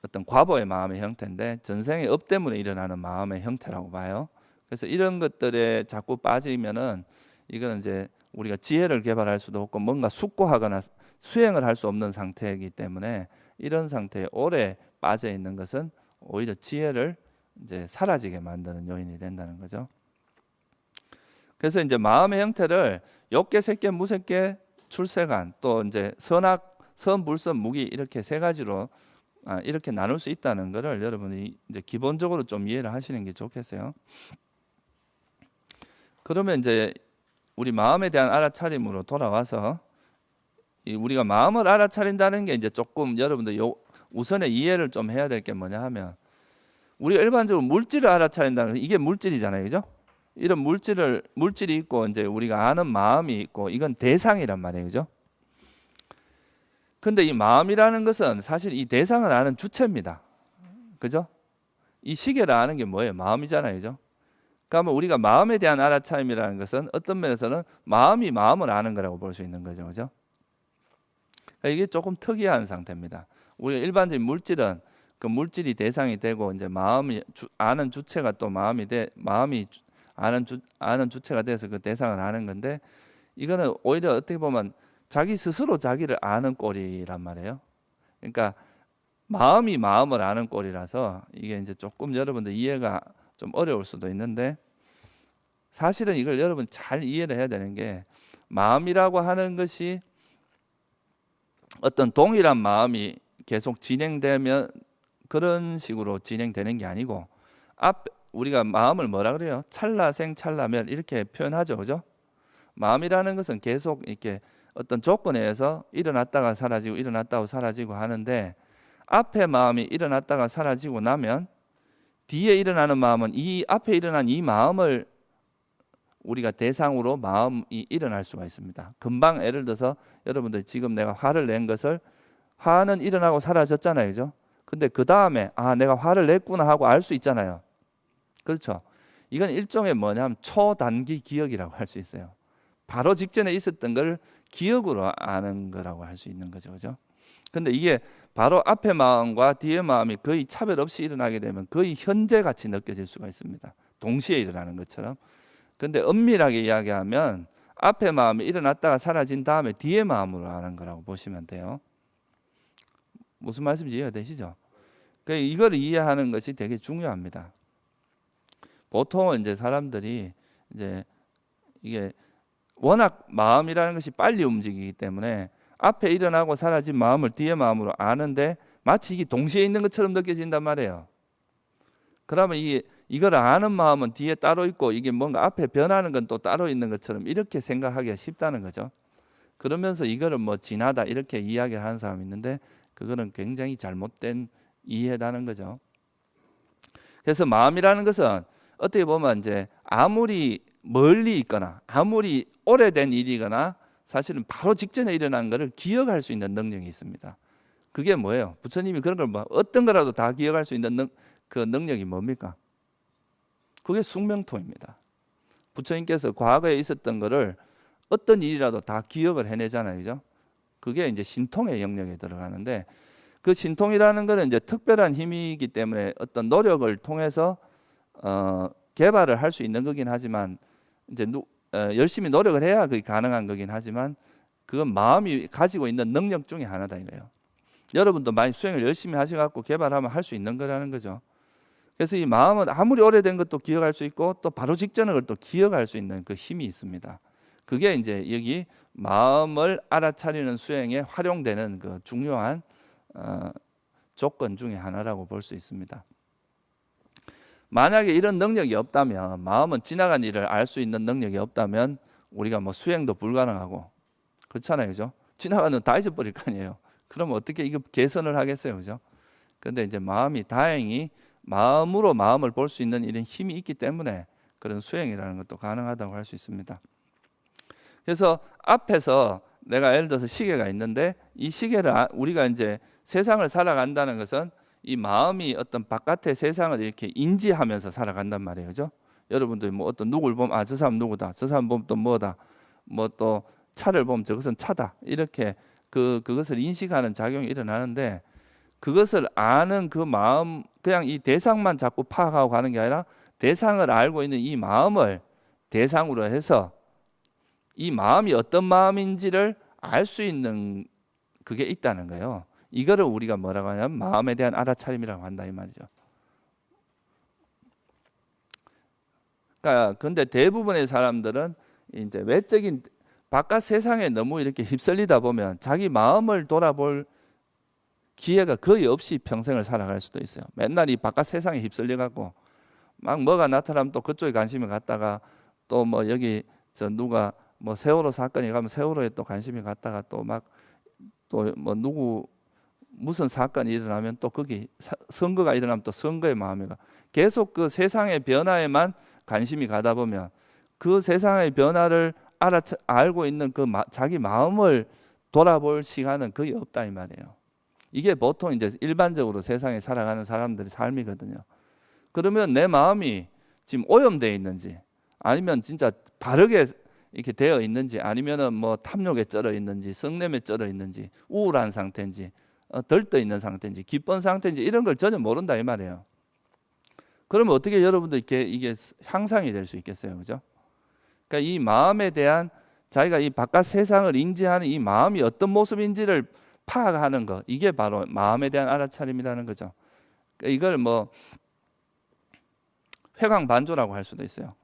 어떤 과보의 마음의 형태인데 전생의 업 때문에 일어나는 마음의 형태라고 봐요. 그래서 이런 것들에 자꾸 빠지면은 이거는 이제 우리가 지혜를 개발할 수도 없고 뭔가 숙고하거나 수행을 할 수 없는 상태이기 때문에 이런 상태에 오래 빠져 있는 것은 오히려 지혜를 이제 사라지게 만드는 요인이 된다는 거죠. 그래서 이제 마음의 형태를 욕계, 색계, 무색계, 출세간, 또 이제 선악, 선, 불선, 무기 이렇게 세 가지로 이렇게 나눌 수 있다는 것을 여러분이 이제 기본적으로 좀 이해를 하시는 게 좋겠어요. 그러면 이제 우리 마음에 대한 알아차림으로 돌아와서 우리가 마음을 알아차린다는 게 이제 조금 여러분들 우선에 이해를 좀 해야 될 게 뭐냐 하면, 우리가 일반적으로 물질을 알아차린다는 게 이게 물질이잖아요. 그죠? 이런 물질이 있고 이제 우리가 아는 마음이 있고 이건 대상이란 말이에요. 그죠? 근데 이 마음이라는 것은 사실 이 대상을 아는 주체입니다. 그죠? 이 시계를 아는 게 뭐예요? 마음이잖아요, 그죠? 그러면 우리가 마음에 대한 알아차림이라는 것은 어떤 면에서는 마음이 마음을 아는 거라고 볼 수 있는 거죠, 그죠? 그러니까 이게 조금 특이한 상태입니다. 우리가 일반적인 물질은 그 물질이 대상이 되고 이제 마음이 아는 주체가 또 마음이 아는 주체가 돼서 그 대상을 아는 건데, 이거는 오히려 어떻게 보면 자기 스스로 자기를 아는 꼴이란 말이에요. 그러니까 마음이 마음을 아는 꼴이라서 이게 이제 조금 여러분들 이해가 좀 어려울 수도 있는데, 사실은 이걸 여러분 잘 이해를 해야 되는 게, 마음이라고 하는 것이 어떤 동일한 마음이 계속 진행되면 그런 식으로 진행되는 게 아니고, 우리가 마음을 뭐라 그래요? 찰나생 찰나멸 이렇게 표현하죠, 그죠? 마음이라는 것은 계속 이렇게 어떤 조건에 의해서 일어났다가 사라지고 일어났다가 사라지고 하는데, 앞에 마음이 일어났다가 사라지고 나면 뒤에 일어나는 마음은 이 앞에 일어난 이 마음을 우리가 대상으로 마음이 일어날 수가 있습니다. 금방 예를 들어서 여러분들 지금 내가 화를 낸 것을, 화는 일어나고 사라졌잖아요, 그죠? 근데 그 다음에 내가 화를 냈구나 하고 알 수 있잖아요. 그렇죠? 이건 일종의 뭐냐면 초단기 기억이라고 할 수 있어요. 바로 직전에 있었던 걸 기억으로 아는 거라고 할 수 있는 거죠, 그죠? 근데 이게 바로 앞에 마음과 뒤에 마음이 거의 차별 없이 일어나게 되면 거의 현재 같이 느껴질 수가 있습니다. 동시에 일어나는 것처럼. 근데 엄밀하게 이야기하면 앞에 마음이 일어났다가 사라진 다음에 뒤에 마음으로 아는 거라고 보시면 돼요. 무슨 말씀인지 이해가 되시죠? 그러니까 이걸 이해하는 것이 되게 중요합니다. 보통은 이제 사람들이 이제 이게 워낙 마음이라는 것이 빨리 움직이기 때문에 앞에 일어나고 사라진 마음을 뒤에 마음으로 아는데 마치 이게 동시에 있는 것처럼 느껴진단 말이에요. 그러면 이걸 아는 마음은 뒤에 따로 있고 이게 뭔가 앞에 변하는 건 또 따로 있는 것처럼 이렇게 생각하기가 쉽다는 거죠. 그러면서 이거를 뭐 진하다 이렇게 이야기를 하는 사람이 있는데, 그거는 굉장히 잘못된 이해라는 거죠. 그래서 마음이라는 것은 어떻게 보면 이제 아무리 멀리 있거나 아무리 오래된 일이거나 사실은 바로 직전에 일어난 것을 기억할 수 있는 능력이 있습니다. 그게 뭐예요? 부처님이 그런 걸 뭐 어떤 거라도 다 기억할 수 있는 그 능력이 뭡니까? 그게 숙명토입니다. 부처님께서 과거에 있었던 거를 어떤 일이라도 다 기억을 해내잖아요, 그죠? 그게 이제 신통의 영역에 들어가는데, 그 신통이라는 것은 이제 특별한 힘이기 때문에 어떤 노력을 통해서 개발을 할 수 있는 거긴 하지만, 이제 열심히 노력을 해야 그게 가능한 거긴 하지만, 그건 마음이 가지고 있는 능력 중에 하나다 이거예요. 여러분도 많이 수행을 열심히 하셔갖고 개발하면 할 수 있는 거라는 거죠. 그래서 이 마음은 아무리 오래된 것도 기억할 수 있고 또 바로 직전의 것도 기억할 수 있는 그 힘이 있습니다. 그게 이제 여기 마음을 알아차리는 수행에 활용되는 그 중요한 조건 중에 하나라고 볼 수 있습니다. 만약에 이런 능력이 없다면, 마음은 지나간 일을 알 수 있는 능력이 없다면 우리가 뭐 수행도 불가능하고 그렇잖아요, 그죠? 지나가는 다 잊어버릴 거 아니에요. 그럼 어떻게 이거 개선을 하겠어요, 그죠? 근데 이제 마음이 다행히 마음으로 마음을 볼 수 있는 이런 힘이 있기 때문에 그런 수행이라는 것도 가능하다고 할 수 있습니다. 그래서 앞에서 내가 예를 들어서 시계가 있는데, 이 시계를 우리가 이제 세상을 살아간다는 것은 이 마음이 어떤 바깥의 세상을 이렇게 인지하면서 살아간단 말이에요, 그죠? 여러분들 뭐 어떤 누구를 보면 저 사람 누구다, 저 사람 보면 또 뭐다, 뭐 또 차를 보면 저것은 차다, 이렇게 그것을 인식하는 작용이 일어나는데, 그것을 아는 그 마음, 그냥 이 대상만 자꾸 파악하고 가는 게 아니라 대상을 알고 있는 이 마음을 대상으로 해서 이 마음이 어떤 마음인지를 알 수 있는 그게 있다는 거예요. 이거를 우리가 뭐라고 하냐면 마음에 대한 알아차림이라고 한다 이 말이죠. 그러니까 근데 대부분의 사람들은 이제 외적인 바깥 세상에 너무 이렇게 휩쓸리다 보면 자기 마음을 돌아볼 기회가 거의 없이 평생을 살아갈 수도 있어요. 맨날 이 바깥 세상에 휩쓸려 갖고 막 뭐가 나타나면 또 그쪽에 관심이 갔다가, 또 뭐 여기 저 누가 뭐 세월호 사건이 가면 세월호에 또 관심이 갔다가, 또 막 또 뭐 누구 무슨 사건이 일어나면 또 거기 선거가 일어나면 또 선거의 마음이 가, 계속 그 세상의 변화에만 관심이 가다 보면 그 세상의 변화를 알고 있는 그 자기 마음을 돌아볼 시간은 거의 없다 이 말이에요. 이게 보통 이제 일반적으로 세상에 살아가는 사람들의 삶이거든요. 그러면 내 마음이 지금 오염되어 있는지, 아니면 진짜 바르게 이렇게 되어 있는지, 아니면은 뭐 탐욕에 쩔어 있는지, 성냄에 쩔어 있는지, 우울한 상태인지, 들떠 있는 상태인지, 기쁜 상태인지, 이런 걸 전혀 모른다 이 말이에요. 그러면 어떻게 여러분들 이게 향상이 될 수 있겠어요, 그죠? 그러니까 이 마음에 대한, 자기가 이 바깥 세상을 인지하는 이 마음이 어떤 모습인지를 파악하는 거, 이게 바로 마음에 대한 알아차림이라는 거죠. 그러니까 이걸 뭐 회광반조라고 할 수도 있어요.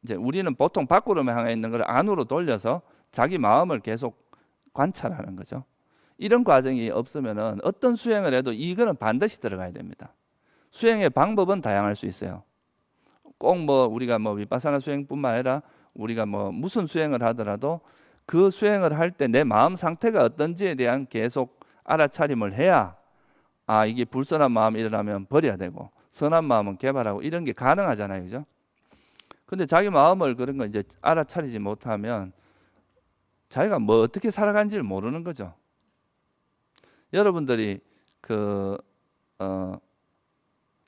이제 우리는 보통 밖으로만 향해 있는 걸 안으로 돌려서 자기 마음을 계속 관찰하는 거죠. 이런 과정이 없으면은 어떤 수행을 해도 이거는 반드시 들어가야 됩니다. 수행의 방법은 다양할 수 있어요. 꼭 뭐 우리가 뭐 위파사나 수행뿐만 아니라 우리가 뭐 무슨 수행을 하더라도 그 수행을 할 때 내 마음 상태가 어떤지에 대한 계속 알아차림을 해야, 아, 이게 불선한 마음이 일어나면 버려야 되고 선한 마음은 개발하고 이런 게 가능하잖아요, 그죠? 근데 자기 마음을 그런 거 이제 알아차리지 못하면 자기가 뭐 어떻게 살아간지를 모르는 거죠. 여러분들이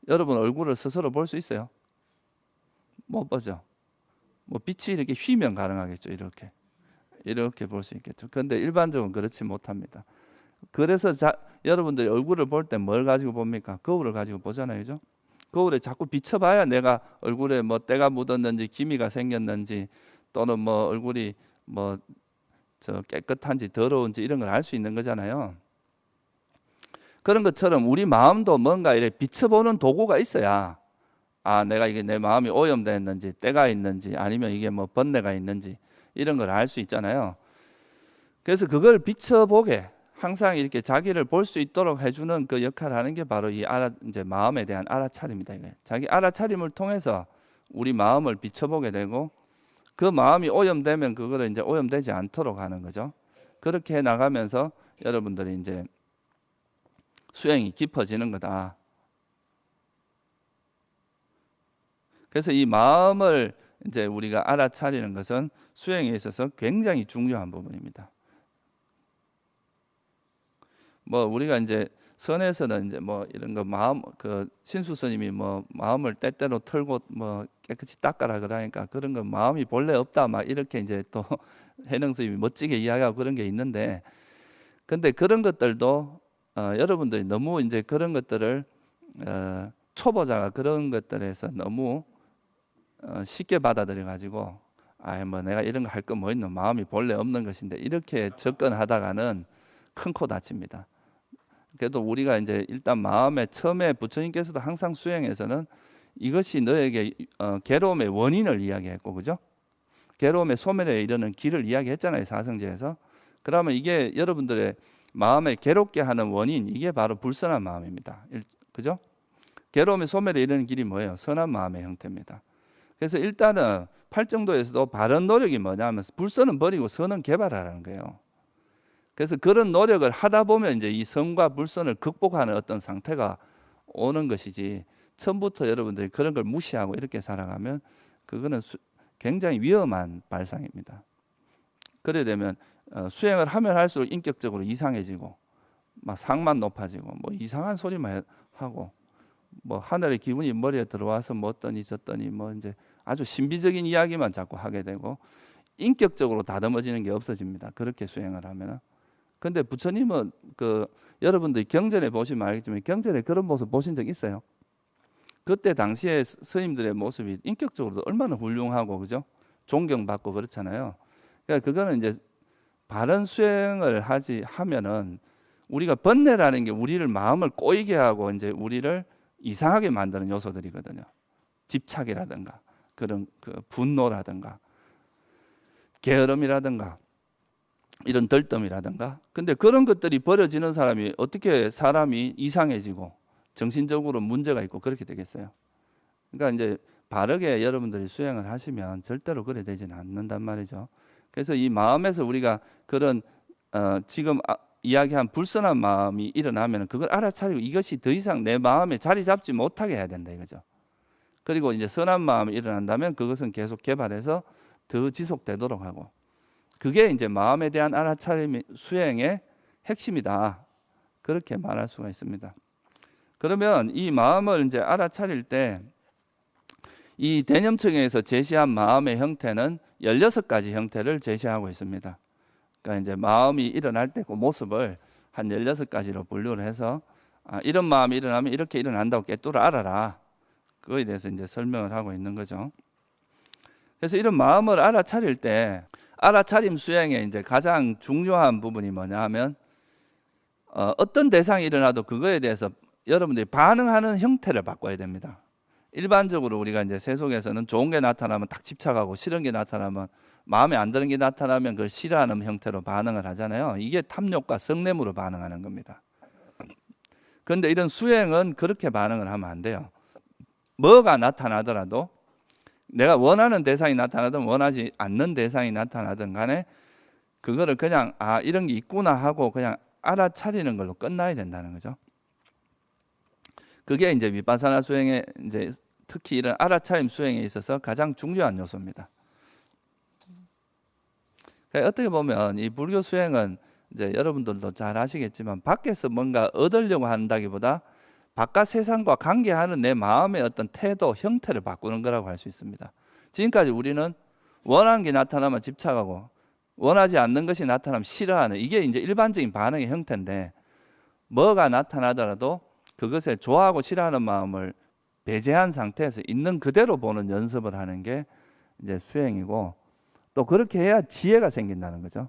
여러분 얼굴을 스스로 볼 수 있어요? 못 보죠. 뭐 빛이 이렇게 휘면 가능하겠죠. 이렇게 볼 수 있겠죠. 그런데 일반적으로 그렇지 못합니다. 그래서 여러분들이 얼굴을 볼 때 뭘 가지고 봅니까? 거울을 가지고 보잖아요, 그죠? 거울에 자꾸 비춰봐야 내가 얼굴에 뭐 때가 묻었는지 기미가 생겼는지, 또는 뭐 얼굴이 뭐 저 깨끗한지 더러운지 이런 걸 알 수 있는 거잖아요. 그런 것처럼 우리 마음도 뭔가 이렇게 비춰보는 도구가 있어야, 아, 내가 이게 내 마음이 오염됐는지, 때가 있는지, 아니면 이게 뭐 번뇌가 있는지 이런 걸 알 수 있잖아요. 그래서 그걸 비춰보게 항상 이렇게 자기를 볼 수 있도록 해주는 그 역할을 하는 게 바로 이제 마음에 대한 알아차림이다. 이거예요. 자기 알아차림을 통해서 우리 마음을 비춰보게 되고, 그 마음이 오염되면 그거를 이제 오염되지 않도록 하는 거죠. 그렇게 해 나가면서 여러분들이 이제 수행이 깊어지는 거다. 그래서 이 마음을 이제 우리가 알아차리는 것은 수행에 있어서 굉장히 중요한 부분입니다. 뭐 우리가 이제 선에서는 이제 뭐 이런 거 마음, 신수 스님이 뭐 마음을 때때로 털고 뭐 깨끗이 닦아라 그러니까 그런 거 마음이 본래 없다 막 이렇게 이제 또 해능 스님이 멋지게 이야기하고 그런 게 있는데, 근데 그런 것들도 여러분들이 너무 이제 그런 것들을 초보자가 그런 것들에서 너무 쉽게 받아들여 가지고, 아, 뭐 내가 이런 거 할 거 뭐 있노, 마음이 본래 없는 것인데, 이렇게 접근하다가는 큰 코 다칩니다. 그래도 우리가 이제 일단 마음에, 처음에 부처님께서도 항상 수행에서는 이것이 너에게 괴로움의 원인을 이야기했고, 그죠? 괴로움의 소멸에 이르는 길을 이야기했잖아요, 사성제에서. 그러면 이게 여러분들의 마음에 괴롭게 하는 원인, 이게 바로 불선한 마음입니다. 그죠? 괴로움의 소멸에 이르는 길이 뭐예요? 선한 마음의 형태입니다. 그래서 일단은 팔정도에서도 바른 노력이 뭐냐면 불선은 버리고 선은 개발하라는 거예요. 그래서 그런 노력을 하다 보면 이제 이 선과 불선을 극복하는 어떤 상태가 오는 것이지, 처음부터 여러분들이 그런 걸 무시하고 이렇게 살아가면 그거는 굉장히 위험한 발상입니다. 그래 되면 수행을 하면 할수록 인격적으로 이상해지고, 막 상만 높아지고, 뭐 이상한 소리만 하고, 뭐 하늘의 기운이 머리에 들어와서 뭐 어떠니 저떠니 뭐 이제 아주 신비적인 이야기만 자꾸 하게 되고, 인격적으로 다듬어지는 게 없어집니다. 그렇게 수행을 하면은. 근데 부처님은 여러분들이 경전에 보시면 알겠지만 경전에 그런 모습 보신 적 있어요? 그때 당시에 스님들의 모습이 인격적으로도 얼마나 훌륭하고, 그죠? 존경받고 그렇잖아요. 그러니까 그거는 이제 바른 수행을 하면은 우리가 번뇌라는 게 우리를 마음을 꼬이게 하고 이제 우리를 이상하게 만드는 요소들이거든요. 집착이라든가 그런 분노라든가 게으름이라든가 이런 덜뜸이라든가. 근데 그런 것들이 버려지는 사람이 어떻게 사람이 이상해지고 정신적으로 문제가 있고 그렇게 되겠어요? 그러니까 이제 바르게 여러분들이 수행을 하시면 절대로 그래 되지는 않는단 말이죠. 그래서 이 마음에서 우리가 그런 지금 이야기한 불선한 마음이 일어나면 그걸 알아차리고 이것이 더 이상 내 마음에 자리 잡지 못하게 해야 된다 이거죠. 그리고 이제 선한 마음이 일어난다면 그것은 계속 개발해서 더 지속되도록 하고, 그게 이제 마음에 대한 알아차림 수행의 핵심이다. 그렇게 말할 수가 있습니다. 그러면 이 마음을 이제 알아차릴 때 이 대념청에서 제시한 마음의 형태는 16가지 형태를 제시하고 있습니다. 그러니까 이제 마음이 일어날 때 그 모습을 한 16가지로 분류를 해서 이런 마음이 일어나면 이렇게 일어난다고 깨뚫어 알아라. 그거에 대해서 이제 설명을 하고 있는 거죠. 그래서 이런 마음을 알아차릴 때 알아차림 수행의 이제 가장 중요한 부분이 뭐냐 하면 어떤 대상이 일어나도 그거에 대해서 여러분들이 반응하는 형태를 바꿔야 됩니다. 일반적으로 우리가 이제 세속에서는 좋은 게 나타나면 딱 집착하고 싫은 게 나타나면 마음에 안 드는 게 나타나면 그걸 싫어하는 형태로 반응을 하잖아요. 이게 탐욕과 성냄으로 반응하는 겁니다. 그런데 이런 수행은 그렇게 반응을 하면 안 돼요. 뭐가 나타나더라도 내가 원하는 대상이 나타나든 원하지 않는 대상이 나타나든 간에 그거를 그냥 이런 게 있구나 하고 그냥 알아차리는 걸로 끝나야 된다는 거죠. 그게 이제 비파사나 수행에 이제 특히 이런 알아차림 수행에 있어서 가장 중요한 요소입니다. 어떻게 보면 이 불교 수행은 이제 여러분들도 잘 아시겠지만 밖에서 뭔가 얻으려고 한다기보다 바깥 세상과 관계하는 내 마음의 어떤 태도, 형태를 바꾸는 거라고 할 수 있습니다. 지금까지 우리는 원하는 게 나타나면 집착하고 원하지 않는 것이 나타나면 싫어하는 이게 이제 일반적인 반응의 형태인데 뭐가 나타나더라도 그것에 좋아하고 싫어하는 마음을 배제한 상태에서 있는 그대로 보는 연습을 하는 게 이제 수행이고 또 그렇게 해야 지혜가 생긴다는 거죠.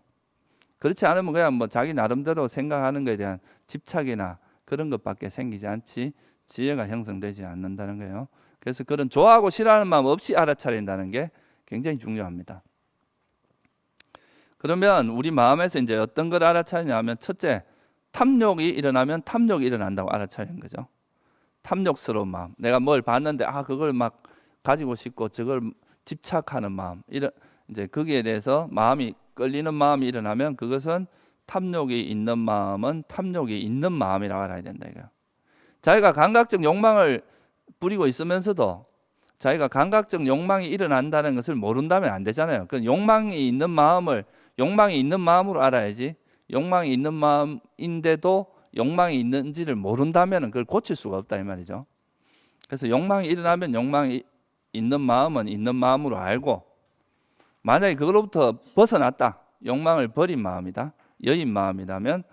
그렇지 않으면 그냥 뭐 자기 나름대로 생각하는 것에 대한 집착이나 그런 것밖에 생기지 않지 지혜가 형성되지 않는다는 거예요. 그래서 그런 좋아하고 싫어하는 마음 없이 알아차린다는 게 굉장히 중요합니다. 그러면 우리 마음에서 이제 어떤 걸 알아차리냐면 첫째, 탐욕이 일어나면 탐욕이 일어난다고 알아차리는 거죠. 탐욕스러운 마음. 내가 뭘 봤는데 그걸 막 가지고 싶고 저걸 집착하는 마음. 이런 이제 거기에 대해서 마음이 끌리는 마음이 일어나면 그것은 탐욕이 있는 마음은 탐욕이 있는 마음이라고 알아야 된다 이거. 자기가 감각적 욕망을 부리고 있으면서도 자기가 감각적 욕망이 일어난다는 것을 모른다면 안 되잖아요. 그 욕망이 있는 마음으로 알아야지. 욕망이 있는 마음인데도 욕망이 있는지를 모른다면 그걸 고칠 수가 없다 이 말이죠. 그래서 욕망이 일어나면 욕망이 있는 마음은 있는 마음으로 알고 만약에 그걸로부터 벗어났다. 욕망을 버린 마음이다. 여인 마음이라면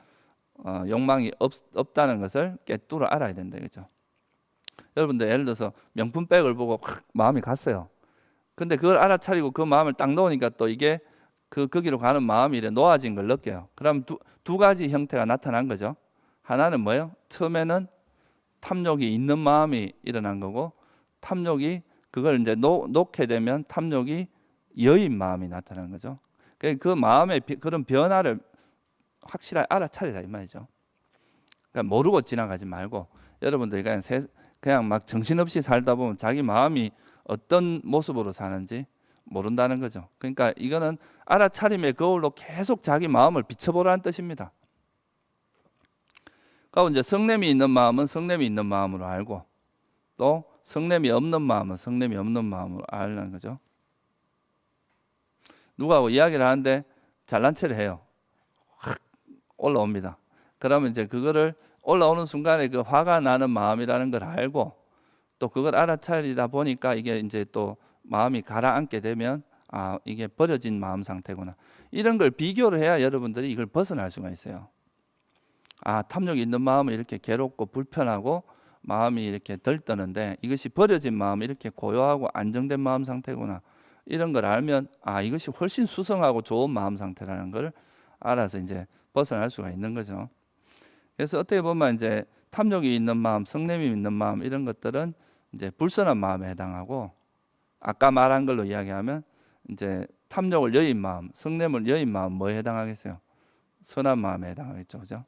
욕망이 없다는 것을 깨뚫어 알아야 된다 이거죠. 여러분들 예를 들어서 명품백을 보고 마음이 갔어요. 근데 그걸 알아차리고 그 마음을 딱 놓으니까 또 이게 거기로 가는 마음이 이래 놓아진 걸 느껴요. 그럼 두 가지 형태가 나타난 거죠. 하나는 뭐예요? 처음에는 탐욕이 있는 마음이 일어난 거고 탐욕이 그걸 이제 놓게 되면 탐욕이 여인 마음이 나타난 거죠. 그 마음의 그런 변화를 확실하게 알아차리라 이 말이죠. 그러니까 모르고 지나가지 말고 여러분들이 그냥 막 정신없이 살다 보면 자기 마음이 어떤 모습으로 사는지 모른다는 거죠. 그러니까 이거는 알아차림의 거울로 계속 자기 마음을 비춰보라는 뜻입니다. 그러니까 이제 성냄이 있는 마음은 성냄이 있는 마음으로 알고 또 성냄이 없는 마음은 성냄이 없는 마음으로 알라는 거죠. 누구하고 이야기를 하는데 잘난 체를 해요. 확 올라옵니다. 그러면 이제 그거를 올라오는 순간에 그 화가 나는 마음이라는 걸 알고 또 그걸 알아차리다 보니까 이게 이제 또 마음이 가라앉게 되면 이게 버려진 마음 상태구나. 이런 걸 비교를 해야 여러분들이 이걸 벗어날 수가 있어요. 탐욕이 있는 마음은 이렇게 괴롭고 불편하고 마음이 이렇게 들떠는데 이것이 버려진 마음이 이렇게 고요하고 안정된 마음 상태구나. 이런 걸 알면 이것이 훨씬 수성하고 좋은 마음 상태라는 걸 알아서 이제 벗어날 수가 있는 거죠. 그래서 어떻게 보면 이제 탐욕이 있는 마음, 성냄이 있는 마음 이런 것들은 이제 불선한 마음에 해당하고 아까 말한 걸로 이야기하면 이제 탐욕을 여인 마음, 성냄을 여인 마음 뭐에 해당하겠어요? 선한 마음에 해당하겠죠, 그죠?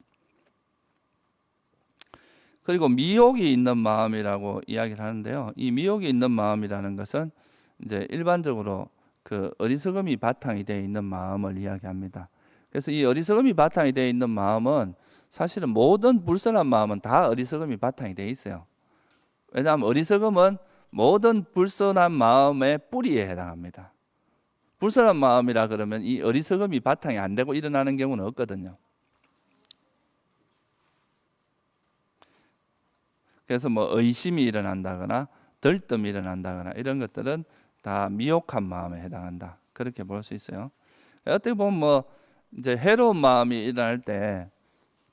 그리고 미혹이 있는 마음이라고 이야기를 하는데요. 이 미혹이 있는 마음이라는 것은 이제 일반적으로 그 어리석음이 바탕이 되어 있는 마음을 이야기합니다. 그래서 이 어리석음이 바탕이 되어 있는 마음은 사실은 모든 불선한 마음은 다 어리석음이 바탕이 되어 있어요. 왜냐하면 어리석음은 모든 불선한 마음의 뿌리에 해당합니다. 불선한 마음이라 그러면 이 어리석음이 바탕이 안 되고 일어나는 경우는 없거든요. 그래서 뭐 의심이 일어난다거나 들뜸이 일어난다거나 이런 것들은 다 미혹한 마음에 해당한다. 그렇게 볼 수 있어요. 어떻게 보면 뭐 이제 해로운 마음이 일어날 때,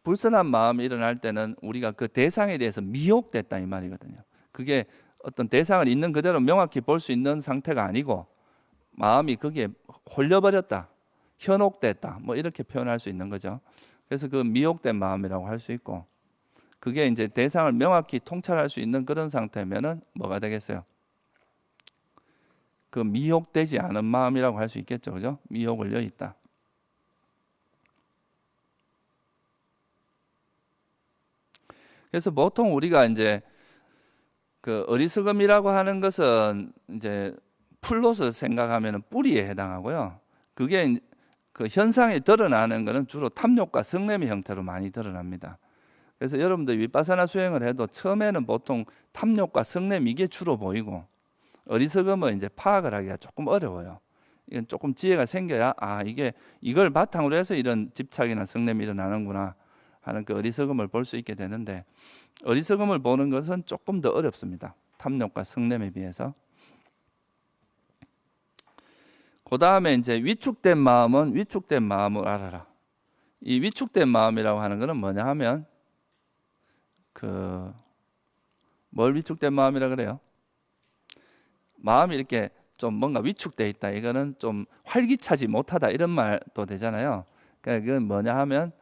불선한 마음이 일어날 때는 우리가 그 대상에 대해서 미혹됐다 이 말이거든요. 그게 어떤 대상을 있는 그대로 명확히 볼 수 있는 상태가 아니고 마음이 거기에 홀려버렸다, 현혹됐다, 뭐 이렇게 표현할 수 있는 거죠. 그래서 그 미혹된 마음이라고 할 수 있고, 그게 이제 대상을 명확히 통찰할 수 있는 그런 상태면은 뭐가 되겠어요? 그 미혹되지 않은 마음이라고 할 수 있겠죠, 그죠? 미혹을 여 있다. 그래서 보통 우리가 이제 그 어리석음이라고 하는 것은 이제 풀로서 생각하면 뿌리에 해당하고요. 그게 그 현상이 드러나는 것은 주로 탐욕과 성냄의 형태로 많이 드러납니다. 그래서 여러분들 위파사나 수행을 해도 처음에는 보통 탐욕과 성냄 이게 주로 보이고, 어리석음은 이제 파악을 하기가 조금 어려워요. 이건 조금 지혜가 생겨야 이걸 바탕으로 해서 이런 집착이나 성냄이 일어나는구나 하는 그 어리석음을 볼 수 있게 되는데, 어리석음을 보는 것은 조금 더 어렵습니다. 탐욕과 성냄에 비해서. 그 다음에 이제 위축된 마음은 위축된 마음을 알아라. 이 위축된 마음이라고 하는 것은 뭐냐 하면 뭘 위축된 마음이라 그래요? 마음이 이렇게 좀 뭔가 위축돼 있다. 이거는 좀 활기차지 못하다 이런 말도 되잖아요. 그러니까 이건 뭐냐 하면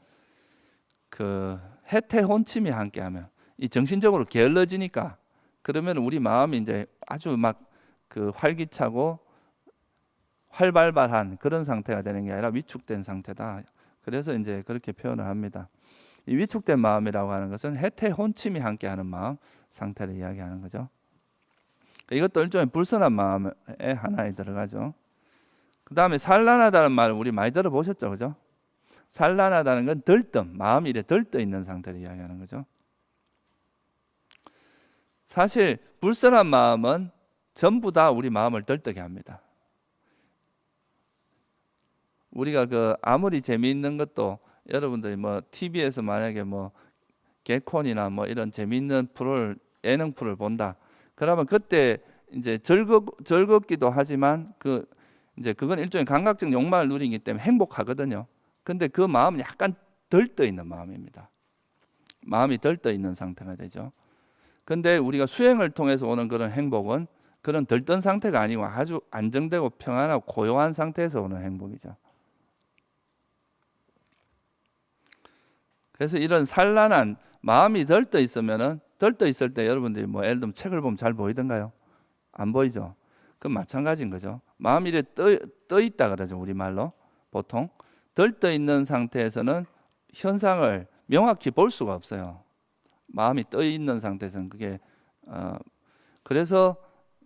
그 해태 혼침이 함께하면 이 정신적으로 게을러지니까, 그러면 우리 마음이 이제 아주 막 그 활기차고 활발한 그런 상태가 되는 게 아니라 위축된 상태다. 그래서 이제 그렇게 표현을 합니다. 이 위축된 마음이라고 하는 것은 해태 혼침이 함께하는 마음 상태를 이야기하는 거죠. 이것도 일종의 불선한 마음의 하나에 들어가죠. 그 다음에 산란하다는 말을 우리 많이 들어보셨죠, 그죠? 산란하다는 건 들뜸, 마음이 이래 들떠 있는 상태를 이야기하는 거죠. 사실 불선한 마음은 전부 다 우리 마음을 들뜨게 합니다. 우리가 그 아무리 재미있는 것도 여러분들이 뭐 TV에서 만약에 뭐 개콘이나 뭐 이런 재미있는 예능 프로를 본다. 그러면 그때 이제 즐겁기도 하지만 이제 그건 일종의 감각적 욕망을 누리기 때문에 행복하거든요. 근데 그 마음은 약간 들떠 있는 마음입니다. 마음이 들떠 있는 상태가 되죠. 근데 우리가 수행을 통해서 오는 그런 행복은 그런 들뜬 상태가 아니고 아주 안정되고 평안하고 고요한 상태에서 오는 행복이죠. 그래서 이런 산란한 마음이 들떠 있으면은, 들떠 있을 때 여러분들이 뭐 예를 들면 책을 보면 잘 보이던가요? 안 보이죠? 그건 마찬가지인 거죠. 마음이 이래 떠 있다 그러죠, 우리말로. 보통 들떠 있는 상태에서는 현상을 명확히 볼 수가 없어요. 마음이 떠 있는 상태에서는 그게 그래서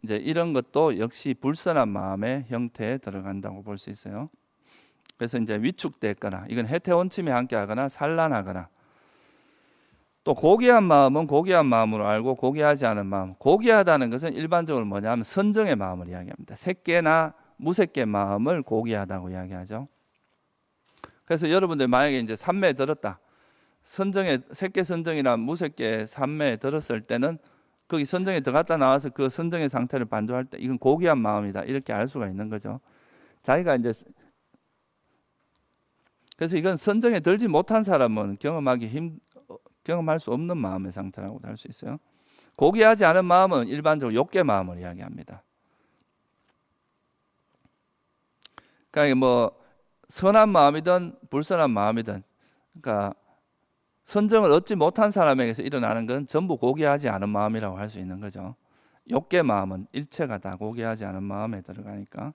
이제 이런 것도 역시 불선한 마음의 형태에 들어간다고 볼 수 있어요. 그래서 이제 위축됐거나, 이건 해태원침이 함께하거나 산란하거나, 또 고귀한 마음은 고귀한 마음으로 알고 고귀하지 않은 마음. 고귀하다는 것은 일반적으로 뭐냐 하면 선정의 마음을 이야기합니다. 색계나 무색계 마음을 고귀하다고 이야기하죠. 그래서 여러분들 만약에 이제 삼매에 들었다, 색계 선정이나 무색계 삼매에 들었을 때는 거기 선정에 들어갔다 나와서 그 선정의 상태를 반조할 때 이건 고귀한 마음이다 이렇게 알 수가 있는 거죠. 자기가 이제 그래서 이건 선정에 들지 못한 사람은 경험할 수 없는 마음의 상태라고 할 수 있어요. 고귀하지 않은 마음은 일반적으로 욕계 마음을 이야기합니다. 그러니까 뭐 선한 마음이든 불선한 마음이든, 그러니까 선정을 얻지 못한 사람에게서 일어나는 건 전부 고귀하지 않은 마음이라고 할 수 있는 거죠. 욕계 마음은 일체가 다 고귀하지 않은 마음에 들어가니까.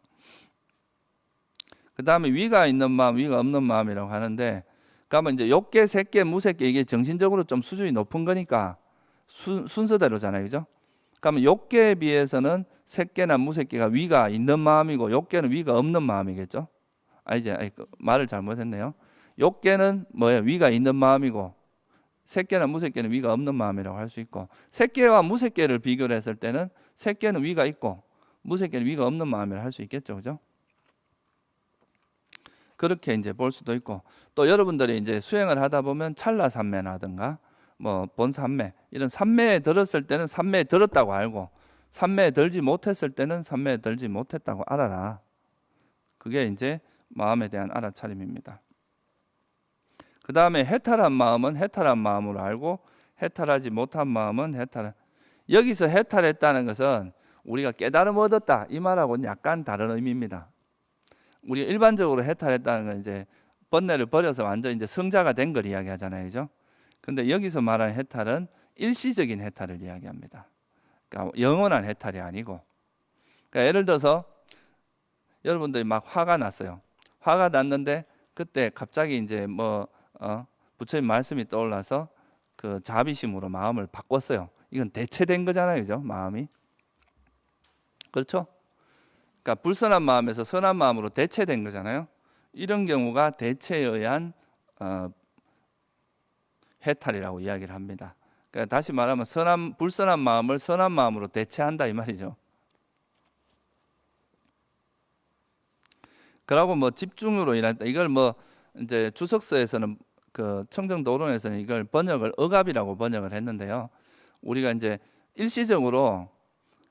그 다음에 위가 있는 마음, 위가 없는 마음이라고 하는데, 그러면 이제 욕계, 색계, 무색계 이게 정신적으로 좀 수준이 높은 거니까 순서대로잖아요, 그죠? 그러면 욕계에 비해서는 색계나 무색계가 위가 있는 마음이고 욕계는 위가 없는 마음이겠죠? 말을 잘못했네요. 욕계는 뭐예요? 위가 있는 마음이고 색계나 무색계는 위가 없는 마음이라고 할 수 있고, 색계와 무색계를 비교를 했을 때는 색계는 위가 있고 무색계는 위가 없는 마음이라 할 수 있겠죠, 그죠? 그렇게 이제 볼 수도 있고, 또 여러분들이 이제 수행을 하다 보면 찰나 삼매나든가 뭐 본 삼매, 이런 삼매에 들었을 때는 삼매에 들었다고 알고, 삼매에 들지 못했을 때는 삼매에 들지 못했다고 알아라. 그게 이제 마음에 대한 알아차림입니다. 그 다음에 해탈한 마음은 해탈한 마음으로 알고 해탈하지 못한 마음은 해탈. 여기서 해탈했다는 것은 우리가 깨달음 얻었다 이 말하고는 약간 다른 의미입니다. 우리가 일반적으로 해탈했다는 건 이제 번뇌를 버려서 완전 이제 성자가 된 걸 이야기하잖아요, 그죠? 근데 여기서 말하는 해탈은 일시적인 해탈을 이야기합니다. 그러니까 영원한 해탈이 아니고, 그러니까 예를 들어서 여러분들이 막 화가 났어요. 화가 났는데 그때 갑자기 이제 부처님 말씀이 떠올라서 그 자비심으로 마음을 바꿨어요. 이건 대체된 거잖아요, 그죠? 마음이. 그렇죠? 그러니까 불선한 마음에서 선한 마음으로 대체된 거잖아요. 이런 경우가 대체에 의한 해탈이라고 이야기를 합니다. 그러니까 다시 말하면 불선한 마음을 선한 마음으로 대체한다 이 말이죠. 그러고 집중으로 일한다. 이걸 이제 주석서에서는 그 청정도론에서는 이걸 번역을 억압이라고 번역을 했는데요. 우리가 이제 일시적으로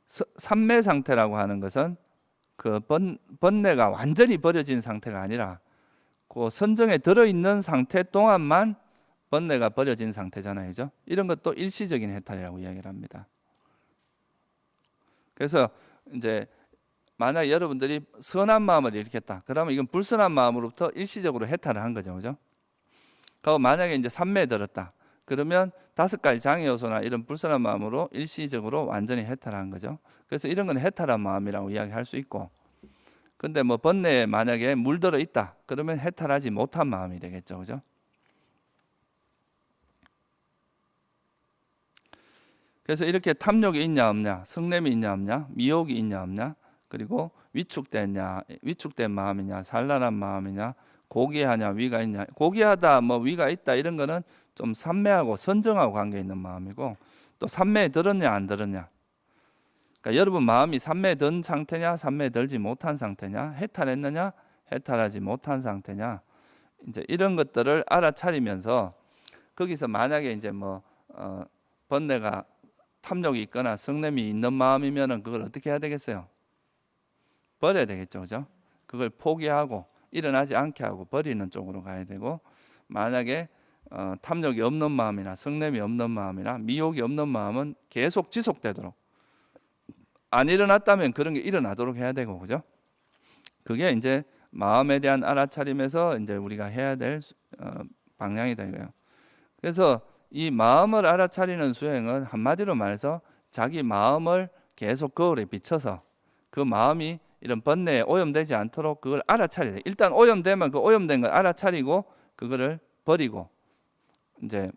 삼매 상태라고 하는 것은 그 번뇌가 완전히 버려진 상태가 아니라 그 선정에 들어있는 상태 동안만 번뇌가 버려진 상태잖아요, 그죠? 이런 것도 일시적인 해탈이라고 이야기를 합니다. 그래서 이제 만약 여러분들이 선한 마음을 일으켰다, 그러면 이건 불선한 마음으로부터 일시적으로 해탈을 한 거죠, 그죠? 그리고 만약에 이제 삼매에 들었다, 그러면 5가지 장애 요소나 이런 불선한 마음으로 일시적으로 완전히 해탈한 거죠. 그래서 이런 건 해탈한 마음이라고 이야기할 수 있고, 근데 번뇌에 만약에 물들어 있다, 그러면 해탈하지 못한 마음이 되겠죠, 그죠? 그래서 이렇게 탐욕이 있냐 없냐, 성냄이 있냐 없냐, 미혹이 있냐 없냐, 그리고 위축된 마음이냐, 산란한 마음이냐, 고귀하냐, 위가 있냐. 고귀하다, 위가 있다 이런 거는 좀 삼매하고 선정하고 관계 있는 마음이고, 또 삼매에 들었냐 안 들었냐. 그러니까 여러분 마음이 삼매에 든 상태냐, 삼매에 들지 못한 상태냐, 해탈했느냐, 해탈하지 못한 상태냐, 이제 이런 것들을 알아차리면서 거기서 만약에 이제 번뇌가 탐욕이 있거나 성냄이 있는 마음이면은 그걸 어떻게 해야 되겠어요? 버려야 되겠죠, 그죠? 그걸 포기하고 일어나지 않게 하고 버리는 쪽으로 가야 되고, 만약에 탐욕이 없는 마음이나 성냄이 없는 마음이나 미혹이 없는 마음은 계속 지속되도록, 안 일어났다면 그런 게 일어나도록 해야 되고, 그죠? 그게 이제 마음에 대한 알아차림에서 이제 우리가 해야 될 방향이다 이거예요. 그래서 이 마음을 알아차리는 수행은 한마디로 말해서 자기 마음을 계속 거울에 비춰서 그 마음이 이런 번뇌에 오염되지 않도록 그걸 알아차려야 돼. 일단 오염되면 그 오염된 걸 알아차리고 그거를 버리고 이제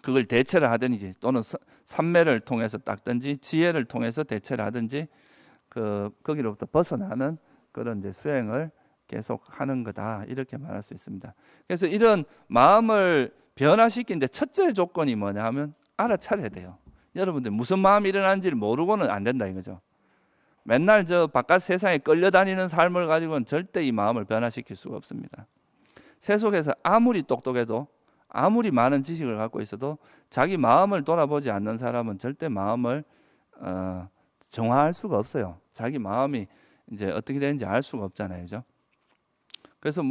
그걸 대체를 하든지 또는 삼매를 통해서 닦든지 지혜를 통해서 대체를 하든지 거기로부터 벗어나는 그런 이제 수행을 계속 하는 거다, 이렇게 말할 수 있습니다. 그래서 이런 마음을 변화시키는데 첫째 조건이 뭐냐 하면 알아차려야 돼요. 여러분들 무슨 마음이 일어나는지를 모르고는 안 된다 이거죠. 맨날 저 바깥 세상에 끌려다니는 삶을 가지고는 절대 이 마음을 변화시킬 수가 없습니다. 세속에서 아무리 똑똑해도 아무리 많은 지식을 갖고 있어도 자기 마음을 돌아보지 않는 사람은 절대 마음을 정화할 수가 없어요. 자기 마음이 이제 어떻게 되는지 알 수가 없잖아요, 그죠? 그래서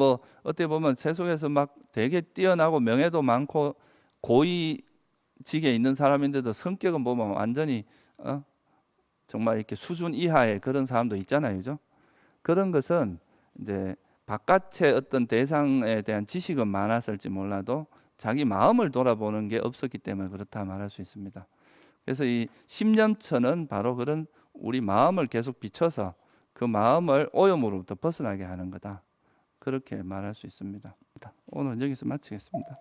어떻게 보면 세속에서 막 되게 뛰어나고 명예도 많고 고위직에 있는 사람인데도 성격은 보면 완전히 정말 이렇게 수준 이하의 그런 사람도 있잖아요, 그죠? 그런 것은 이제 바깥의 어떤 대상에 대한 지식은 많았을지 몰라도 자기 마음을 돌아보는 게 없었기 때문에 그렇다 말할 수 있습니다. 그래서 이 십념처는 바로 그런 우리 마음을 계속 비춰서 그 마음을 오염으로부터 벗어나게 하는 거다, 그렇게 말할 수 있습니다. 오늘 여기서 마치겠습니다.